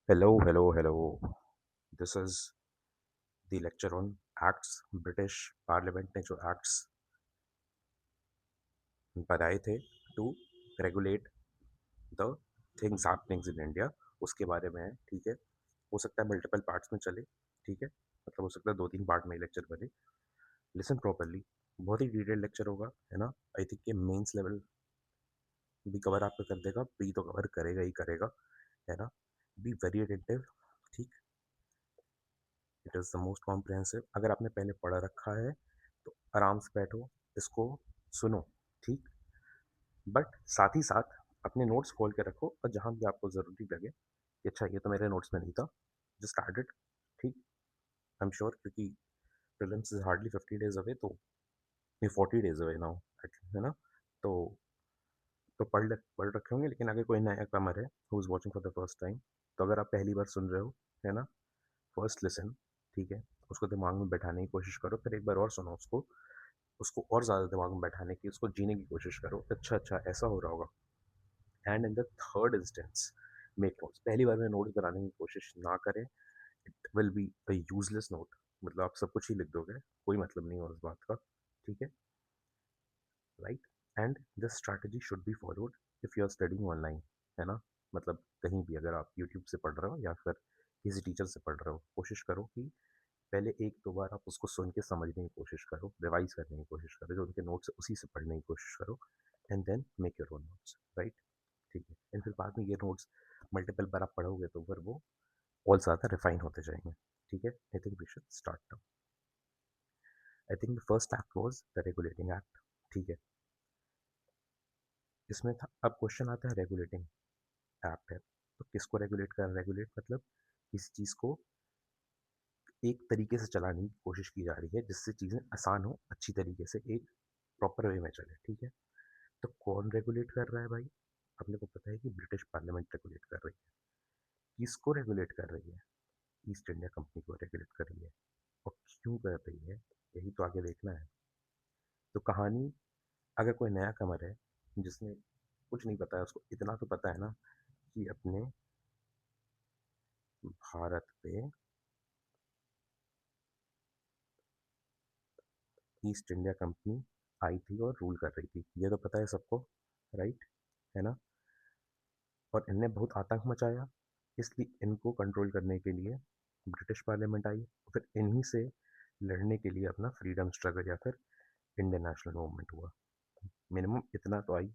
Hello, hello, hello. This is the lecture on acts. British parliament ने जो acts बनाए थे to regulate the things happenings in India, उसके बारे में है। ठीक है, हो सकता है मल्टीपल पार्ट्स में चले। ठीक है, मतलब हो सकता है 2-3 पार्ट में लेक्चर बने। लिसन प्रॉपरली, बहुत ही डिटेल लेक्चर होगा, है ना। आई थिंक ये मेंस लेवल भी कवर आपका कर देगा, प्री तो कवर करेगा ही करेगा, है ना। Be very attentive. ठीक, it is the most comprehensive. अगर आपने पहले पढ़ा रखा है तो आराम से बैठो, इसको सुनो। ठीक, बट साथ ही साथ अपने नोट्स खोल के रखो, और जहाँ भी आपको ज़रूरी लगे कि अच्छा ये तो मेरे नोट्स में नहीं था, जस्ट ऐड इट। ठीक, आई एम श्योर, क्योंकि prelims is hardly 50 days away, तो ये 40 days अवे नाउ, है ना। तो पढ़ रखे होंगे, लेकिन अगर कोई नया कमर है who is watching for the first time, तो अगर आप पहली बार सुन रहे हो, है ना, फर्स्ट लिसन। ठीक है, उसको दिमाग में बैठाने की कोशिश करो, फिर एक बार और सुनो उसको, और ज़्यादा दिमाग में बैठाने की, उसको जीने की कोशिश करो। अच्छा अच्छा, ऐसा हो रहा होगा। And in the third instance, make notes. पहली बार में नोट्स बनाने की कोशिश ना करें, it will be a useless note. मतलब आप सब कुछ ही लिख दोगे, कोई मतलब नहीं हो उस बात का। ठीक है, right. And this strategy should be followed if you are studying online, है ना। मतलब कहीं भी अगर आप यूट्यूब से पढ़ रहे हो या फिर किसी टीचर से पढ़ रहे हो, कोशिश करो कि पहले 1-2 बार आप उसको सुन के समझने की कोशिश करो, रिवाइज़ करने की कोशिश करो, जो उनके नोट्स है उसी से पढ़ने की कोशिश करो, and then make your own notes, right? ठीक है, एंड फिर बाद में ये नोट्स मल्टीपल बार आप पढ़ोगे तो फिर वो और ज़्यादा रिफाइन होते जाएँगे, ठीक है? I think we should start now. I think the first act was the regulating act, ठीक है? इसमें था, अब क्वेश्चन आता है रेगुलेटिंग एक्ट है, तो किसको रेगुलेट कर, रेगुलेट मतलब किसी चीज़ को एक तरीके से चलाने की कोशिश की जा रही है जिससे चीज़ें आसान हो, अच्छी तरीके से एक प्रॉपर वे में चले, ठीक है। तो कौन रेगुलेट कर रहा है भाई? अपने को पता है कि ब्रिटिश पार्लियामेंट रेगुलेट कर रही है। किसको रेगुलेट कर रही है? ईस्ट इंडिया कंपनी को रेगुलेट कर रही है। और क्यों कर रही है, यही तो आगे देखना है। तो कहानी, अगर कोई नया कमर है जिसने कुछ नहीं पता है, उसको इतना तो पता है ना कि अपने भारत पे ईस्ट इंडिया कंपनी आई थी और रूल कर रही थी, ये तो पता है सबको, राइट, है ना। और इनने बहुत आतंक मचाया, इसलिए इनको कंट्रोल करने के लिए ब्रिटिश पार्लियामेंट आई, फिर इन्हीं से लड़ने के लिए अपना फ्रीडम स्ट्रगल या फिर इंडियन नेशनल मूवमेंट हुआ। मिनिमम इतना तो आई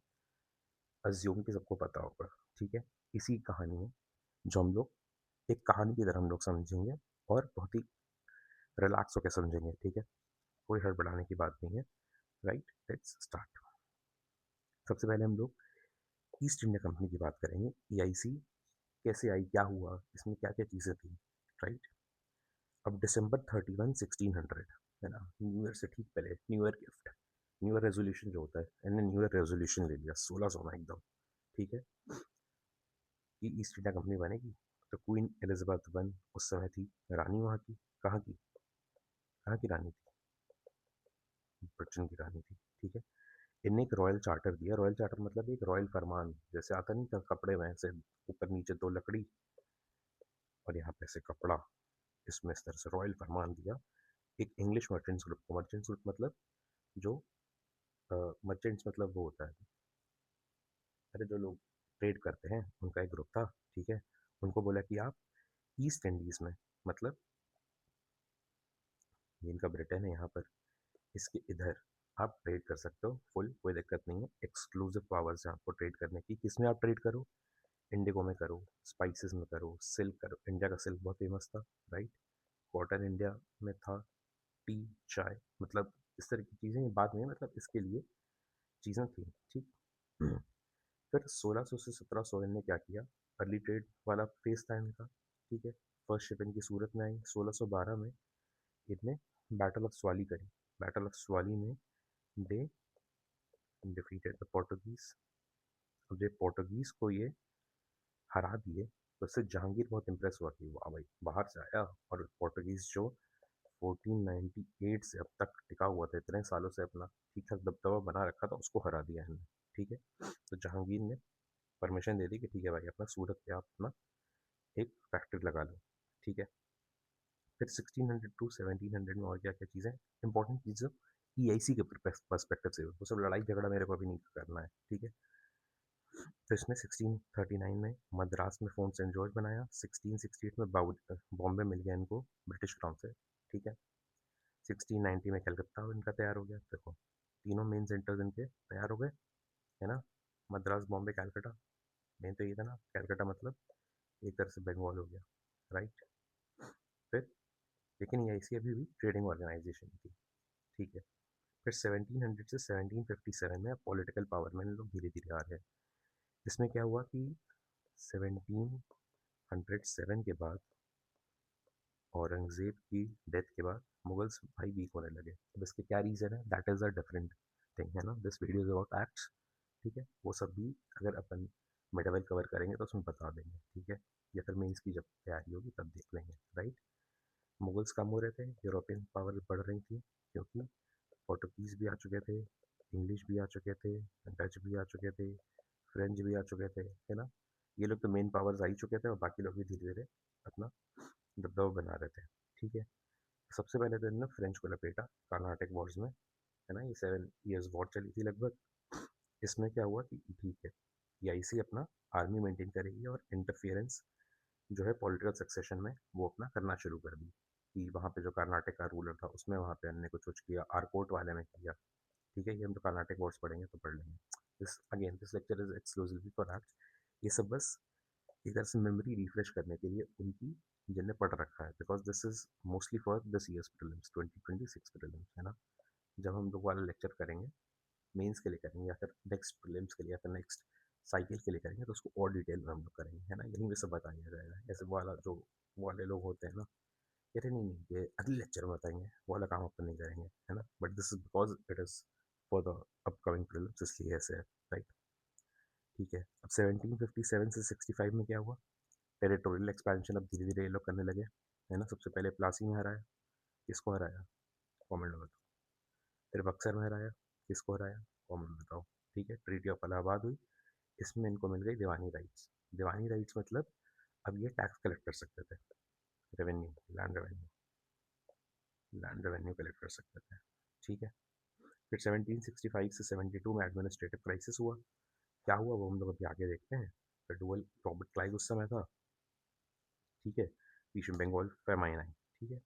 अज्यूम कि सबको पता होगा, ठीक है। इसी कहानी में जो हम लोग एक कहानी की तरह हम लोग समझेंगे, और बहुत ही रिलैक्स होकर समझेंगे, ठीक है। कोई हड़बड़ाने की बात नहीं है, राइट। Let's start. सबसे पहले हम लोग ईस्ट इंडिया कंपनी की बात करेंगे। ईआईसी कैसे आई, क्या हुआ, इसमें क्या क्या चीज़ें थी, राइट। अब December 31, 1600, है ना, न्यू ईयर से ठीक पहले, new year gift, new year resolution जो होता है, इन्होंने न्यू ईयर रेजोल्यूशन ले लिया 1600 में एकदम, ठीक है, कि ईस्ट इंडिया कंपनी बनेगी। तो क्वीन एलिजाबेथ वन उस समय थी रानी वहाँ की। कहाँ की, कहाँ की रानी थी? ब्रिटेन की रानी थी, ठीक है। इनने एक रॉयल चार्टर दिया। रॉयल चार्टर मतलब एक रॉयल फरमान, जैसे आता नहीं था कपड़े में, ऐसे ऊपर नीचे दो लकड़ी और यहाँ पे ऐसे कपड़ा, इसमें इस तरह से रॉयल फरमान दिया एक इंग्लिश मर्चेंट्स ग्रुप को। मर्चेंट्स ग्रुप मतलब जो मर्चेंट्स मतलब वो होता है, अरे जो लोग ट्रेड करते हैं, उनका एक ग्रुप था, ठीक है। उनको बोला कि आप ईस्ट इंडीज़ में, मतलब ये इनका ब्रिटेन है यहाँ पर, इसके इधर आप ट्रेड कर सकते हो, फुल कोई दिक्कत नहीं है। एक्सक्लूसिव पावर्स हैं आपको ट्रेड करने की। किस में आप ट्रेड करो? इंडिगो में करो, स्पाइसेस में करो, सिल्क करो। इंडिया का सिल्क बहुत फेमस था, राइट। कॉटन इंडिया में था, टी, चाय, मतलब इस तरह की चीज़ें बाद में, मतलब इसके लिए चीज़ें थी, ठीक। फिर 1600 से 1700 इनने क्या किया, अर्ली ट्रेड वाला फेज था इनका, ठीक है। फर्स्ट शिप इनकी सूरत में आई 1612 में। इनने बैटल ऑफ स्वाली करी। बैटल ऑफ स्वाली में दे डिफीटेड द पोर्टुगीज। अब जब पोर्टुगीज को ये हरा दिए, तो उससे जहांगीर बहुत इंप्रेस हुआ कि वाह भाई, बाहर से आया, और पोर्टुगीज जो 1498 से अब तक टिका हुआ था, इतने सालों से अपना ठीक ठाक दबदबा बना रखा था, उसको हरा दिया इन्होंने, ठीक है। तो जहांगीर ने परमिशन दे दी कि ठीक है भाई, अपना सूरत पे आप अपना एक फैक्ट्री लगा लो, ठीक है। फिर 1600 टू 1700 में और क्या क्या चीज़ें इंपॉर्टेंट चीज़ें ईआईसी के पर्सपेक्टिव से, वो सब लड़ाई झगड़ा मेरे को अभी नहीं करना है, ठीक है। फिर इसने 1639 में मद्रास में फोर्ट सेंट जॉर्ज बनाया, 1668 में बॉम्बे मिल गया इनको ब्रिटिश क्राउन से, ठीक है। 1690 में कलकत्ता इनका तैयार हो गया, देखो तीनों मेन सेंटर्स इनके तैयार हो गए, है ना। मद्रास, बॉम्बे, कलकत्ता। मेन तो ये था ना, कलकत्ता मतलब एक तरह से बंगाल हो गया, राइट। फिर लेकिन ये ऐसी अभी भी ट्रेडिंग ऑर्गेनाइजेशन थी, ठीक है। फिर 1700 से 1757 में पॉलिटिकल पावर में लोग धीरे धीरे आ रहे हैं। इसमें क्या हुआ कि 1707 के बाद औरंगजेब की डेथ के बाद मुगल्स भाई वीक होने लगे। अब इसके क्या रीज़न है, that is a different thing, है ना। This video is about acts, ठीक है। वो सब भी अगर अपन मिड कवर करेंगे तो उसमें बता देंगे, ठीक है। या फिर मेंस की जब तैयारी होगी तब देख लेंगे, राइट। मुगल्स कम हो रहे थे, यूरोपियन पावर बढ़ रही थी, क्योंकि पोर्टुगीज़ भी आ चुके थे, इंग्लिश भी आ चुके थे, डच भी आ चुके थे, फ्रेंच भी आ चुके थे, है ना। ये लोग तो मेन पावर्स आ ही चुके थे और बाकी लोग भी धीरे धीरे अपना दबदबा बना रहे थे, ठीक है। सबसे पहले तो इन्होंने फ्रेंच को लपेटा कर्नाटक वॉर्स में, है ना। ये 7 ईयर्स वॉर चली थी लगभग। इसमें क्या हुआ कि ठीक है, ये ऐसे ही अपना आर्मी मेंटेन करेगी और इंटरफियरेंस जो है पॉलिटिकल सक्सेशन में वो अपना करना शुरू कर दी, कि वहाँ पे जो कर्नाटक का रूलर था उसमें वहाँ पे अन्य कुछ किया, आरकोट वाले में किया, ठीक है। ये हम तो कर्नाटक वॉर्स पढ़ेंगे तो पढ़ लेंगे। This lecture is exclusively for that. ये सब बस एक तरह से मेमोरी रिफ्रेश करने के लिए उनकी जिनने पढ़ रखा है, because this is mostly for this years prelims 2026 prelims, है ना। जब हम लोग वाला लेक्चर करेंगे मेंस के लिए करेंगे, या फिर नेक्स्ट प्रीलिम्स के लिए, या फिर नेक्स्ट साइकिल के लिए करेंगे, तो उसको और डिटेल में हम लोग करेंगे, है ना। यहीं पे सब बताया जाएगा। ऐसे वाला जो वाले लोग होते हैं ना, अरे नहीं नहीं ये अगले लेक्चर में बताएंगे, वो वाला काम अपन नहीं करेंगे, है ना। But this is because it is for the upcoming prelims, इसलिए ऐसे है, राइट। ठीक है। अब 1757 से 65 में क्या हुआ, टेरिटोरियल एक्सपेंशन अब धीरे धीरे ये लोग करने लगे, है ना। सबसे पहले प्लासी में हराया, किसको हराया, कॉमेंट में बताओ। फिर बक्सर में हराया, किसको हराया, कॉमेंट में बताओ। ठीक है। ट्रीटी ऑफ इलाहाबाद हुई, इसमें इनको मिल गई दीवानी राइट्स। दीवानी राइट्स मतलब अब ये टैक्स कलेक्ट कर सकते थे, revenue, land revenue, land revenue collect कर सकते थे, ठीक है। फिर 1765 से 72 में एडमिनिस्ट्रेटिव क्राइसिस हुआ। क्या हुआ वो हम लोग अभी आगे देखते हैं। फिर डुअल रॉबर्ट क्लाइव उस समय था, ठीक है। पीछे बंगाल फेमाइन आई, ठीक है।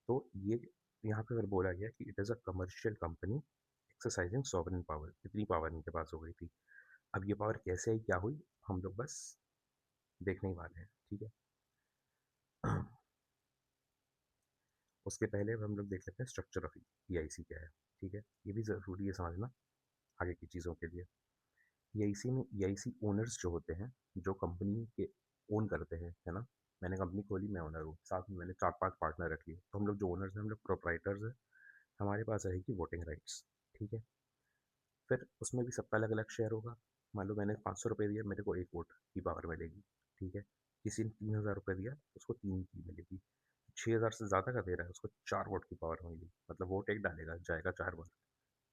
तो ये यहाँ पे अगर बोला गया कि it is a commercial company exercising sovereign power, इतनी पावर इनके पास हो गई थी। अब ये पावर कैसे आई, क्या हुई, हम लोग बस देखने ही वाले हैं, ठीक है। उसके पहले हम लोग देख लेते हैं स्ट्रक्चर ऑफ ईआईसी क्या है, ठीक है। ये भी ज़रूरी है समझना आगे की चीज़ों के लिए। ईआईसी में ईआईसी ओनर्स जो होते हैं, जो कंपनी के ओन करते हैं, है ना। मैंने कंपनी खोली, मैं ओनर हूँ, साथ में मैंने 4-5 पार्टनर रख लिए, तो हम लोग जो ओनर्स हैं हम लोग प्रोप्राइटर्स हैं, हमारे पास रहेगी वोटिंग राइट्स, ठीक है। फिर उसमें भी सबका अलग अलग शेयर होगा। मान लो मैंने 500 रुपये दिया, मेरे को 1 वोट की पावर मिलेगी, ठीक है। किसी ने 3000 रुपये दिया, उसको 3 की मिलेगी। 6000 से ज़्यादा का दे रहा है, उसको 4 वोट की पावर मिलेगी, मतलब वोट एक डालेगा जाएगा 4 बार,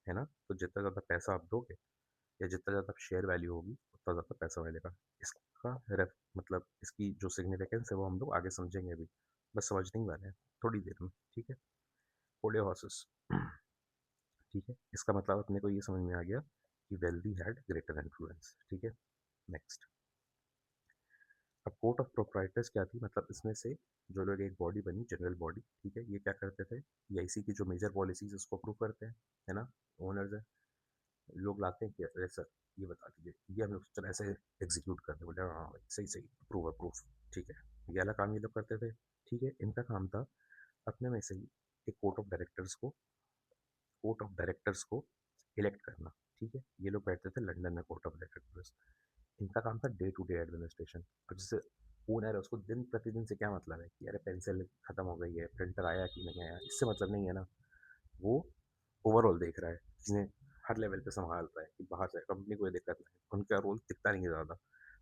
है ना। तो जितना ज़्यादा पैसा आप दोगे या जितना ज़्यादा शेयर वैल्यू होगी उतना ज़्यादा पैसा मिलेगा। इसका मतलब इसकी जो सिग्निफिकेंस है वो हम लोग आगे समझेंगे अभी, बस समझने ही वाले हैं थोड़ी देर में, ठीक है। फोड़े हॉर्सेस, ठीक है। इसका मतलब अपने को ये समझ में आ गया कि वेल्दी हैड ग्रेटर इन्फ्लुएंस, ठीक है। नेक्स्ट, अब कोर्ट ऑफ प्रोप्राइटर्स क्या थी, मतलब इसमें से जो लोग एक बॉडी बनी, जनरल बॉडी, ठीक है। ये क्या करते थे, ईआईसी की जो मेजर पॉलिसीज उसको अप्रूव करते हैं, है ना। ओनर्स है, लोग लाते हैं कि अरे सर ये बता दीजिए, ये हम लोग चलो ऐसे एग्जीक्यूट कर दे, बोले हाँ भाई सही सही, अप्रूव अप्रूव, ठीक है। ये वाला काम ये लोग करते थे, ठीक है। इनका काम था अपने में से ही एक कोर्ट ऑफ डायरेक्टर्स को इलेक्ट करना, ठीक है। ये लोग बैठते थे लंदन में, कोर्ट ऑफ डायरेक्टर्स। इनका काम था डे टू डे एडमिनिस्ट्रेशन। अब जैसे ओनर है, उसको दिन प्रतिदिन से क्या मतलब है कि अरे पेंसिल खत्म हो गई है, प्रिंटर आया कि नहीं आया, इससे मतलब नहीं है ना। वो ओवरऑल देख रहा है, जिन्हें हर लेवल पे संभाल रहा है कि बाहर से कंपनी को ये दिक्कत नहीं है, उनका रोल दिखता नहीं है ज़्यादा।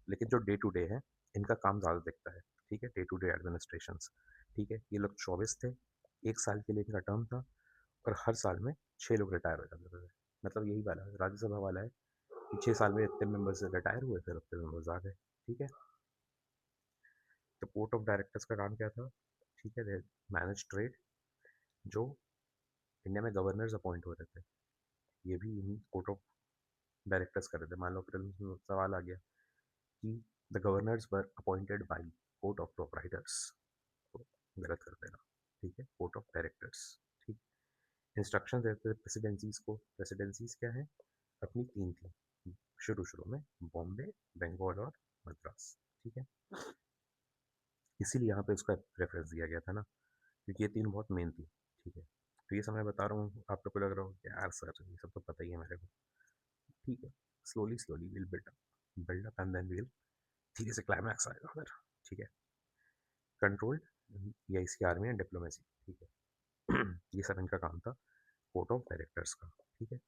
लेकिन जो डे टू डे है, इनका काम ज़्यादा दिखता है, ठीक है। डे टू डे एडमिनिस्ट्रेशन, ठीक है। ये लोग 24 थे, 1 साल के लिए इनका टर्म था, और हर साल में 6 लोग रिटायर हो जाते थे। मतलब यही वाला है, राज्यसभा वाला है कि 6 साल में इतने मेंबर्स रिटायर हुए, फिर उतने मेंबर्स आ गए, ठीक है। कोर्ट ऑफ डायरेक्टर्स का काम क्या था? ठीक है, मैनेज ट्रेड। जो इंडिया में गवर्नर्स अपॉइंट हो रहे थे, ये भी इन्हीं कोर्ट ऑफ डायरेक्टर्स कर रहे थे। मान लो प्रीलिम्स में सवाल आ गया कि the governors were appointed by court of proprietors, तो गलत कर देना। ठीक है, कोर्ट ऑफ डायरेक्टर्स। ठीक। इंस्ट्रक्शन देते थे प्रेसिडेंसीज को। प्रेसिडेंसीज क्या है? अपनी तीन थी शुरू शुरू में, बॉम्बे, बंगाल और मद्रास। ठीक है, इसीलिए यहाँ पे उसका रेफरेंस दिया गया था ना, क्योंकि ये तीन बहुत मेन थी। ठीक है, तो ये समय बता रहा हूँ, आप लोग को लग रहा हो कि यार सर ये सब तो पता ही है मेरे को। ठीक है, slowly slowly will build up and then will धीरे से क्लाइमैक्स आएगा फिर। ठीक है, कंट्रोल्ड या इसकी आर्मी एंड डिप्लोमेसी। ठीक है ये सब इनका काम था कोर्ट ऑफ डायरेक्टर्स का। ठीक है,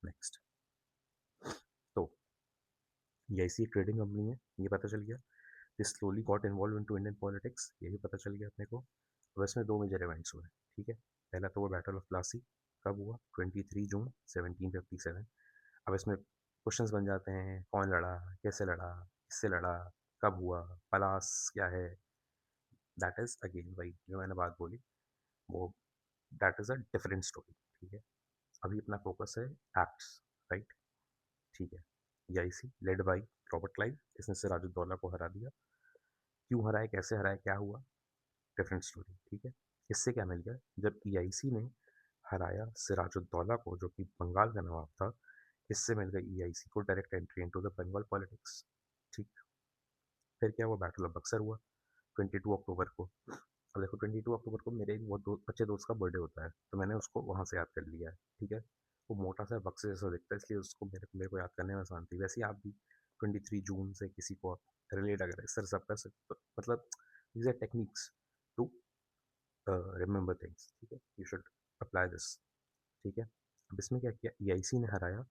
नेक्स्ट। तो ये ऐसी ट्रेडिंग कंपनी है, ये पता चल गया। This slowly got involve into Indian politics, ये भी पता चल गया अपने को। अब इसमें दो मेजर इवेंट्स हुए। ठीक है, पहला तो वो बैटल ऑफ प्लासी कब हुआ? 23 जून 1757। अब इसमें क्वेश्चंस बन जाते हैं, कौन लड़ा, कैसे लड़ा, किससे लड़ा, कब हुआ, पलास क्या है। दैट इज अगेन वही जो मैंने बात बोली, वो that is a different story. ठीक है, अभी अपना फोकस है एक्ट्स, राइट। ठीक है, EIC led by Robert Clive, इसने सिराजुद्दौला को हरा दिया। क्यों हराया, कैसे हराया, क्या हुआ, डिफरेंट स्टोरी। ठीक है, इससे क्या मिल गया? जब ईआईसी ने हराया सिराजुद्दौला को, जो कि बंगाल का नवाब था, इससे मिल गई ईआईसी को direct entry into the Bengal politics. ठीक। फिर क्या हुआ? बैटल ऑफ बक्सर हुआ 22 अक्टूबर को। अब देखो 22 अक्टूबर को मेरे एक बहुत अच्छे दोस्त का बर्थडे होता है, तो मैंने उसको वहाँ से याद कर लिया है। ठीक है, वो मोटा सा बक्से जैसा दिखता है, इसलिए उसको मेरे को याद करने में आसान थी। वैसे ही आप भी 23 जून से किसी को आप रिलेट अगर इस तरह सब कर सकते हो, मतलब these are techniques to remember things। ठीक है, you should apply this। ठीक है, अब इसमें क्या किया? ईआईसी ने हराया।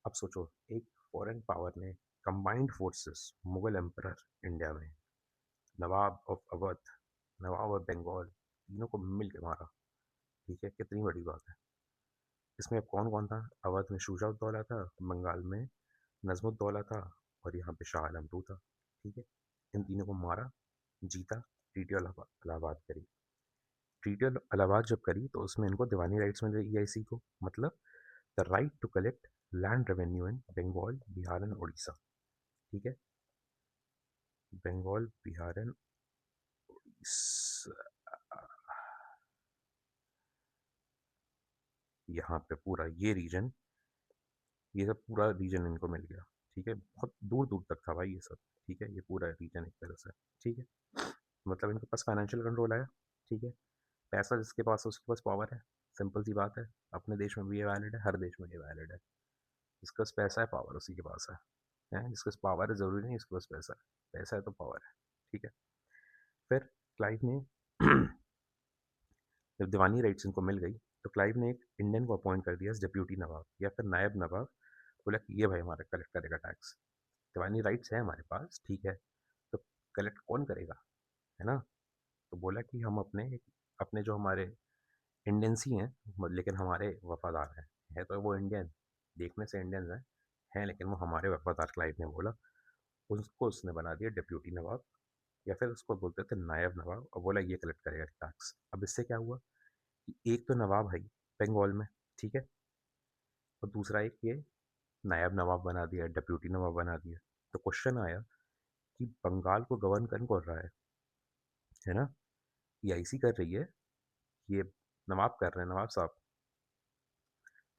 अब सोचो, एक फॉरेन पावर ने combined forces, Mughal emperor India में, नवाब ऑफ अवध, नवाब ऑफ बंगाल, तीनों को मिल के मारा। ठीक है, कितनी बड़ी बात है। इसमें अब कौन कौन था? अवध में शुजा उद्दौला था, बंगाल में नजमुद्दौला था, और यहाँ पे शाह आलम टू था। ठीक है, इन तीनों को मारा, जीता, ट्रीटी इलाहाबाद करी। ट्रीटी इलाहाबाद जब करी तो उसमें इनको दीवानी राइट्स मिल गई ईआईसी को, मतलब the right to collect land revenue in Bengal, Bihar and Orissa. ठीक है, बंगाल, बिहार एंड यहाँ पे पूरा ये रीजन, ये सब पूरा रीजन इनको मिल गया। ठीक है, बहुत दूर दूर तक था भाई ये सब। ठीक है, ये पूरा रीजन एक तरह से। ठीक है, मतलब इनके पास फाइनेंशियल कंट्रोल आया। ठीक है, पैसा जिसके पास है उसके पास पावर है। सिंपल सी बात है, अपने देश में भी ये वैलिड है, हर देश में ये वैलिड है। जिसके पास पैसा है, पावर उसी के पास है। जिसके पास पावर है, ज़रूरी नहीं इसके पास पैसा है, पैसा है तो पावर है। ठीक है, फिर क्लाइव ने जब दीवानी राइट्स इनको मिल गई, तो क्लाइव ने एक इंडियन को अपॉइंट कर दिया एज डिप्यूटी नवाब या फिर नायब नवाब। बोला कि ये भाई हमारा कलेक्ट करेगा टैक्स, दीवानी राइट्स है हमारे पास। ठीक है, तो कलेक्ट कौन करेगा, है ना। तो बोला कि हम अपने अपने जो हमारे इंडियंस ही हैं, लेकिन हमारे वफादार हैं। है तो वो इंडियन, देखने से इंडियन हैं लेकिन वो हमारे वफादार, क्लाइव ने बोला। उसको उसने बना दिया डिप्यूटी नवाब, या फिर उसको बोलते थे नायब नवाब, और बोला ये कलेक्ट करेगा टैक्स। अब इससे क्या हुआ कि एक तो नवाब है बंगाल में, ठीक है, और दूसरा एक ये नायब नवाब बना दिया, डिप्यूटी नवाब बना दिया। तो क्वेश्चन आया कि बंगाल को गवर्न कौन कर रहा है ना। ईआईसी कर रही है, ये नवाब कर रहे हैं, नवाब साहब।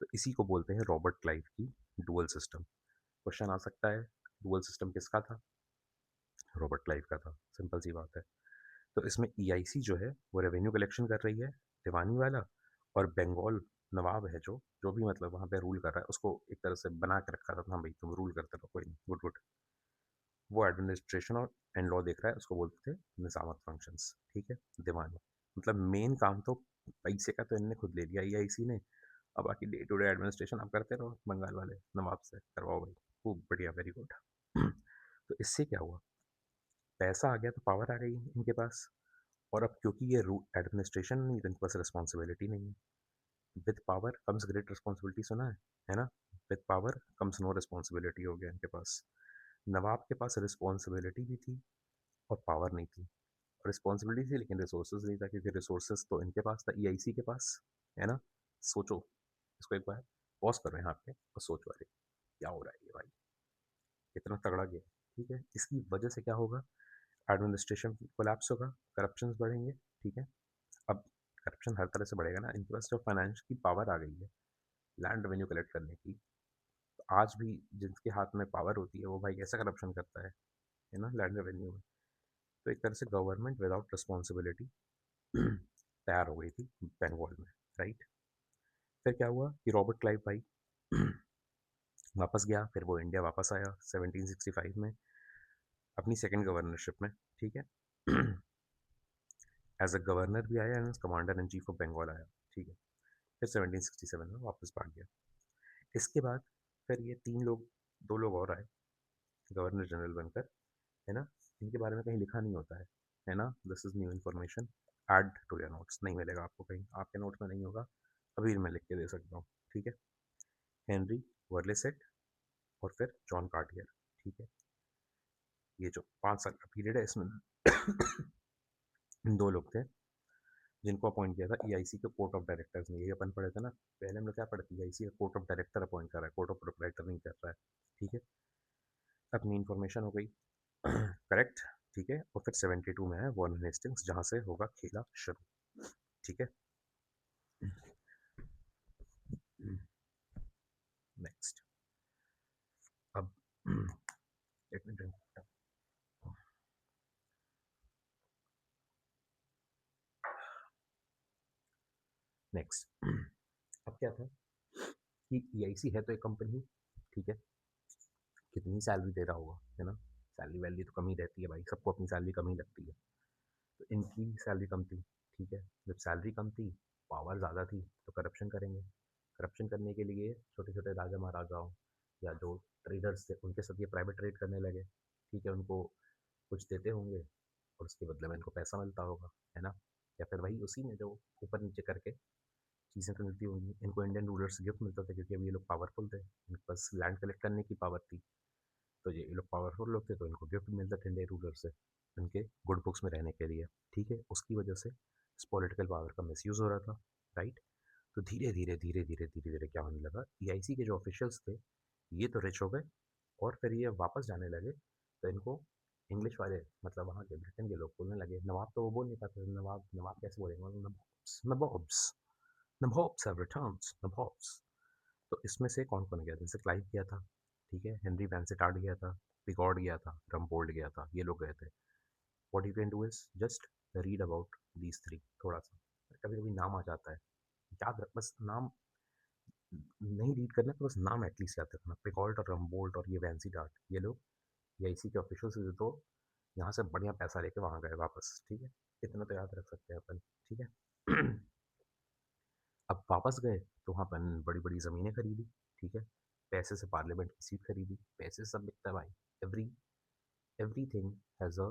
तो इसी को बोलते हैं रॉबर्ट क्लाइव की डुअल सिस्टम। क्वेश्चन आ सकता है, डुअल सिस्टम किसका था? रॉबर्ट क्लाइव का था, सिंपल सी बात है। तो इसमें ईआईसी जो है वो रेवेन्यू कलेक्शन कर रही है, दीवानी वाला, और बंगाल नवाब है जो जो भी मतलब वहाँ पे रूल कर रहा है, उसको एक तरह से बना के रखा था, हाँ भाई तुम रूल करते रहो, कोई नहीं, गुड गुड। वो एडमिनिस्ट्रेशन और एंड लॉ देख रहा है, उसको बोलते थे निजामत फंक्शंस। ठीक है, दीवानी मतलब मेन काम तो पैसे का तो इनने खुद ले लिया ईआईसी ने। अब बाकी डे टू डे एडमिनिस्ट्रेशन आप करते रहो, बंगाल वाले नवाब से करवाओ भाई, खूब बढ़िया, वेरी गुड। तो इससे क्या हुआ? पैसा आ गया तो पावर आ गई इनके पास। और अब क्योंकि ये रू एडमिनिस्ट्रेशन नहीं, तो इनके पास रिस्पॉन्सिबिलिटी नहीं है। With power comes great responsibility, सुना है ना। With power comes no responsibility हो गया इनके पास। नवाब के पास रिस्पॉन्सिबिलिटी भी थी और पावर नहीं थी, और रिस्पॉन्सिबिलिटी थी लेकिन रिसोर्सेज नहीं था, क्योंकि रिसोर्सेज तो इनके पास था, ईआईसी के पास, है ना। सोचो, इसको एक बार पॉज करो यहाँ पे और सोचो, अरे क्या हो रहा है ये भाई, इतना तगड़ा गेम। ठीक है, इसकी वजह से क्या होगा, एडमिनिस्ट्रेशन कोलैप्स होगा, करप्शन बढ़ेंगे। ठीक है, अब करप्शन हर तरह से बढ़ेगा ना, इनके पास जो फाइनेंस की पावर आ गई है लैंड रेवेन्यू कलेक्ट करने की, तो आज भी जिनके हाथ में पावर होती है वो भाई कैसा करप्शन करता है ना, लैंड रेवेन्यू में। तो एक तरह से गवर्नमेंट विदाउट रिस्पॉन्सिबिलिटी तैयार हो गई थी बंगाल में, राइट। फिर क्या हुआ कि रॉबर्ट क्लाइव भाई वापस गया, फिर वो इंडिया वापस आया 1765 में अपनी सेकंड गवर्नरशिप में। ठीक है, एज अ गवर्नर भी आया and commander in chief of Bengal आया। ठीक है, फिर 1767 में वापस भाग गया। इसके बाद फिर ये तीन लोग, दो लोग और आए गवर्नर जनरल बनकर, है ना। इनके बारे में कहीं लिखा नहीं होता है ना, this is new information, add to your notes, नहीं मिलेगा आपको कहीं, आपके नोट्स में नहीं होगा, अभी मैं लिख के दे सकता हूँ। ठीक है, हेनरी वर्लेसेट और फिर जॉन कार्टियर। ठीक है, ये जो 5 साल का पीरियड है इसमें इन दो लोग थे जिनको अपॉइंट किया था ईआईसी के कोर्ट ऑफ डायरेक्टर्स ने। ये अपन पढ़े थे ना पहले, हम लोग क्या पढ़े थे, ईआईसी का कोर्ट ऑफ डायरेक्टर अपॉइंट कर रहा है, कोर्ट ऑफ प्रोपराइटर नहीं कर रहा है। ठीक है, अपनी इन्फॉर्मेशन हो गई करेक्ट। ठीक है, और फिर 72 में है वॉरेन हेस्टिंग्स, जहाँ से होगा खेला शुरू। ठीक है, नेक्स्ट, अब let me drink. नेक्स्ट, अब क्या था कि ईआईसी है तो एक कंपनी, ठीक है, कितनी सैलरी दे रहा होगा, है ना। सैलरी वैलरी तो कम ही रहती है भाई, सबको अपनी सैलरी कम ही लगती है, तो इनकी सैलरी कम थी। ठीक है, जब सैलरी कम थी, पावर ज़्यादा थी, तो करप्शन करेंगे। करप्शन करने के लिए छोटे छोटे राजा महाराजाओं या जो ट्रेडर्स थे उनके साथ ये प्राइवेट ट्रेड करने लगे। ठीक है, उनको कुछ देते होंगे और उसके बदले में इनको पैसा मिलता होगा, है ना। या फिर वही उसी में जो ऊपर नीचे करके चीज़ें तो मिलती होंगी, इनको इंडियन रूलर्स से गिफ्ट मिलता था, क्योंकि अभी ये लोग पावरफुल थे, इनके पास लैंड कलेक्ट करने की पावर थी, तो ये लोग पावरफुल लोग थे, तो इनको गिफ्ट मिलता था इंडियन रूलर से उनके गुड बुक्स में रहने के लिए। ठीक है, उसकी वजह से इस पॉलिटिकल पावर का मिसयूज़ हो रहा था, राइट। तो धीरे धीरे धीरे धीरे धीरे धीरे क्या होने लगा, ईआईसी के जो ऑफिशियल्स थे ये तो रिच हो गए, और फिर ये वापस जाने लगे, तो इनको इंग्लिश वाले, मतलब वहाँ के ब्रिटेन के लोग बोलने लगे, नवाब तो वो बोल नहीं पाते, नवाब नवाब कैसे बोलेंगे, nawabs nawabs nawabs have returned, nawabs. तो इसमें से कौन कौन गया, जैसे क्लाइव गया था, ठीक है, हेनरी वैनसेटार्ड गया था, पिगॉड गया था, रमपोल्ड गया था, ये लोग गए थे। What you can do is just read about these three थोड़ा सा, कभी कभी नाम आ जाता है, याद रख, बस नाम नहीं रीड करना, तो बस नाम एटलीस्ट याद रखना, पिगॉल्ट और रमबोल्ट और ये वैंसी डार्ट, ये लोग या इसी के ऑफिशियल से तो यहाँ से बढ़िया पैसा लेके वहाँ गए वापस। ठीक है, इतना तो याद रख सकते हैं अपन। ठीक है अब वापस गए तो वहाँ पर बड़ी बड़ी ज़मीनें खरीदी। ठीक है, पैसे से पार्लियामेंट की सीट खरीदी, पैसे से सब बिकता है भाई, every everything has a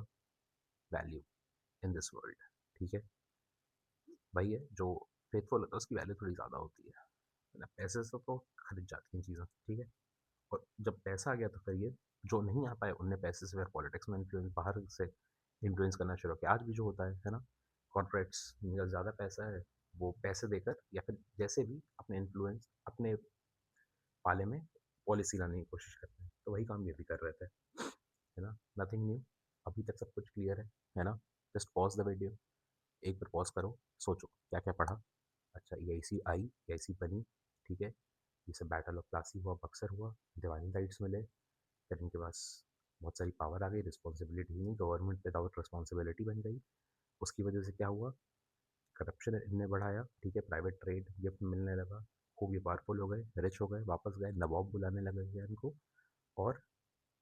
value in this world. ठीक है, भाई है जो फेथफुल होता है उसकी वैल्यू थोड़ी ज़्यादा होती है ना, पैसे से तो खरीद जाती हैं चीज़ें। ठीक है, और जब पैसा आ गया तो फिर ये जो नहीं आ पाए उनने पैसे से फिर पॉलिटिक्स में इन्फ्लुएंस, बाहर से इन्फ्लुएंस करना शुरू किया। आज भी जो होता है ना, कॉर्पोरेट्स जिनका ज़्यादा पैसा है वो पैसे देकर या फिर जैसे भी अपने इन्फ्लुएंस अपने पाले में पॉलिसी लाने की कोशिश करते हैं, तो वही काम ये भी कर रहे थे, है ना। नथिंग न्यू, अभी तक सब कुछ क्लियर है ना। जस्ट पॉज द वीडियो, एक बार पॉज करो, सोचो क्या क्या पढ़ा। अच्छा, ईआईसी आई, ईआईसी बनी, ठीक है, ये सब बैटल ऑफ प्लासी हुआ, बक्सर हुआ, दिवानी राइट्स मिले, फिर इनके पास बहुत सारी पावर आ गई, रिस्पॉन्सिबिलिटी ही नहीं, गवर्नमेंट विदाउट रिस्पॉन्सिबिलिटी बन गई। उसकी वजह से क्या हुआ, करप्शन इनने बढ़ाया, ठीक है, प्राइवेट ट्रेड गिफ्ट मिलने लगा, खूब ये पावरफुल हो गए, रिच हो गए, वापस गए, नवाब बुलाने लगे हैं इनको, और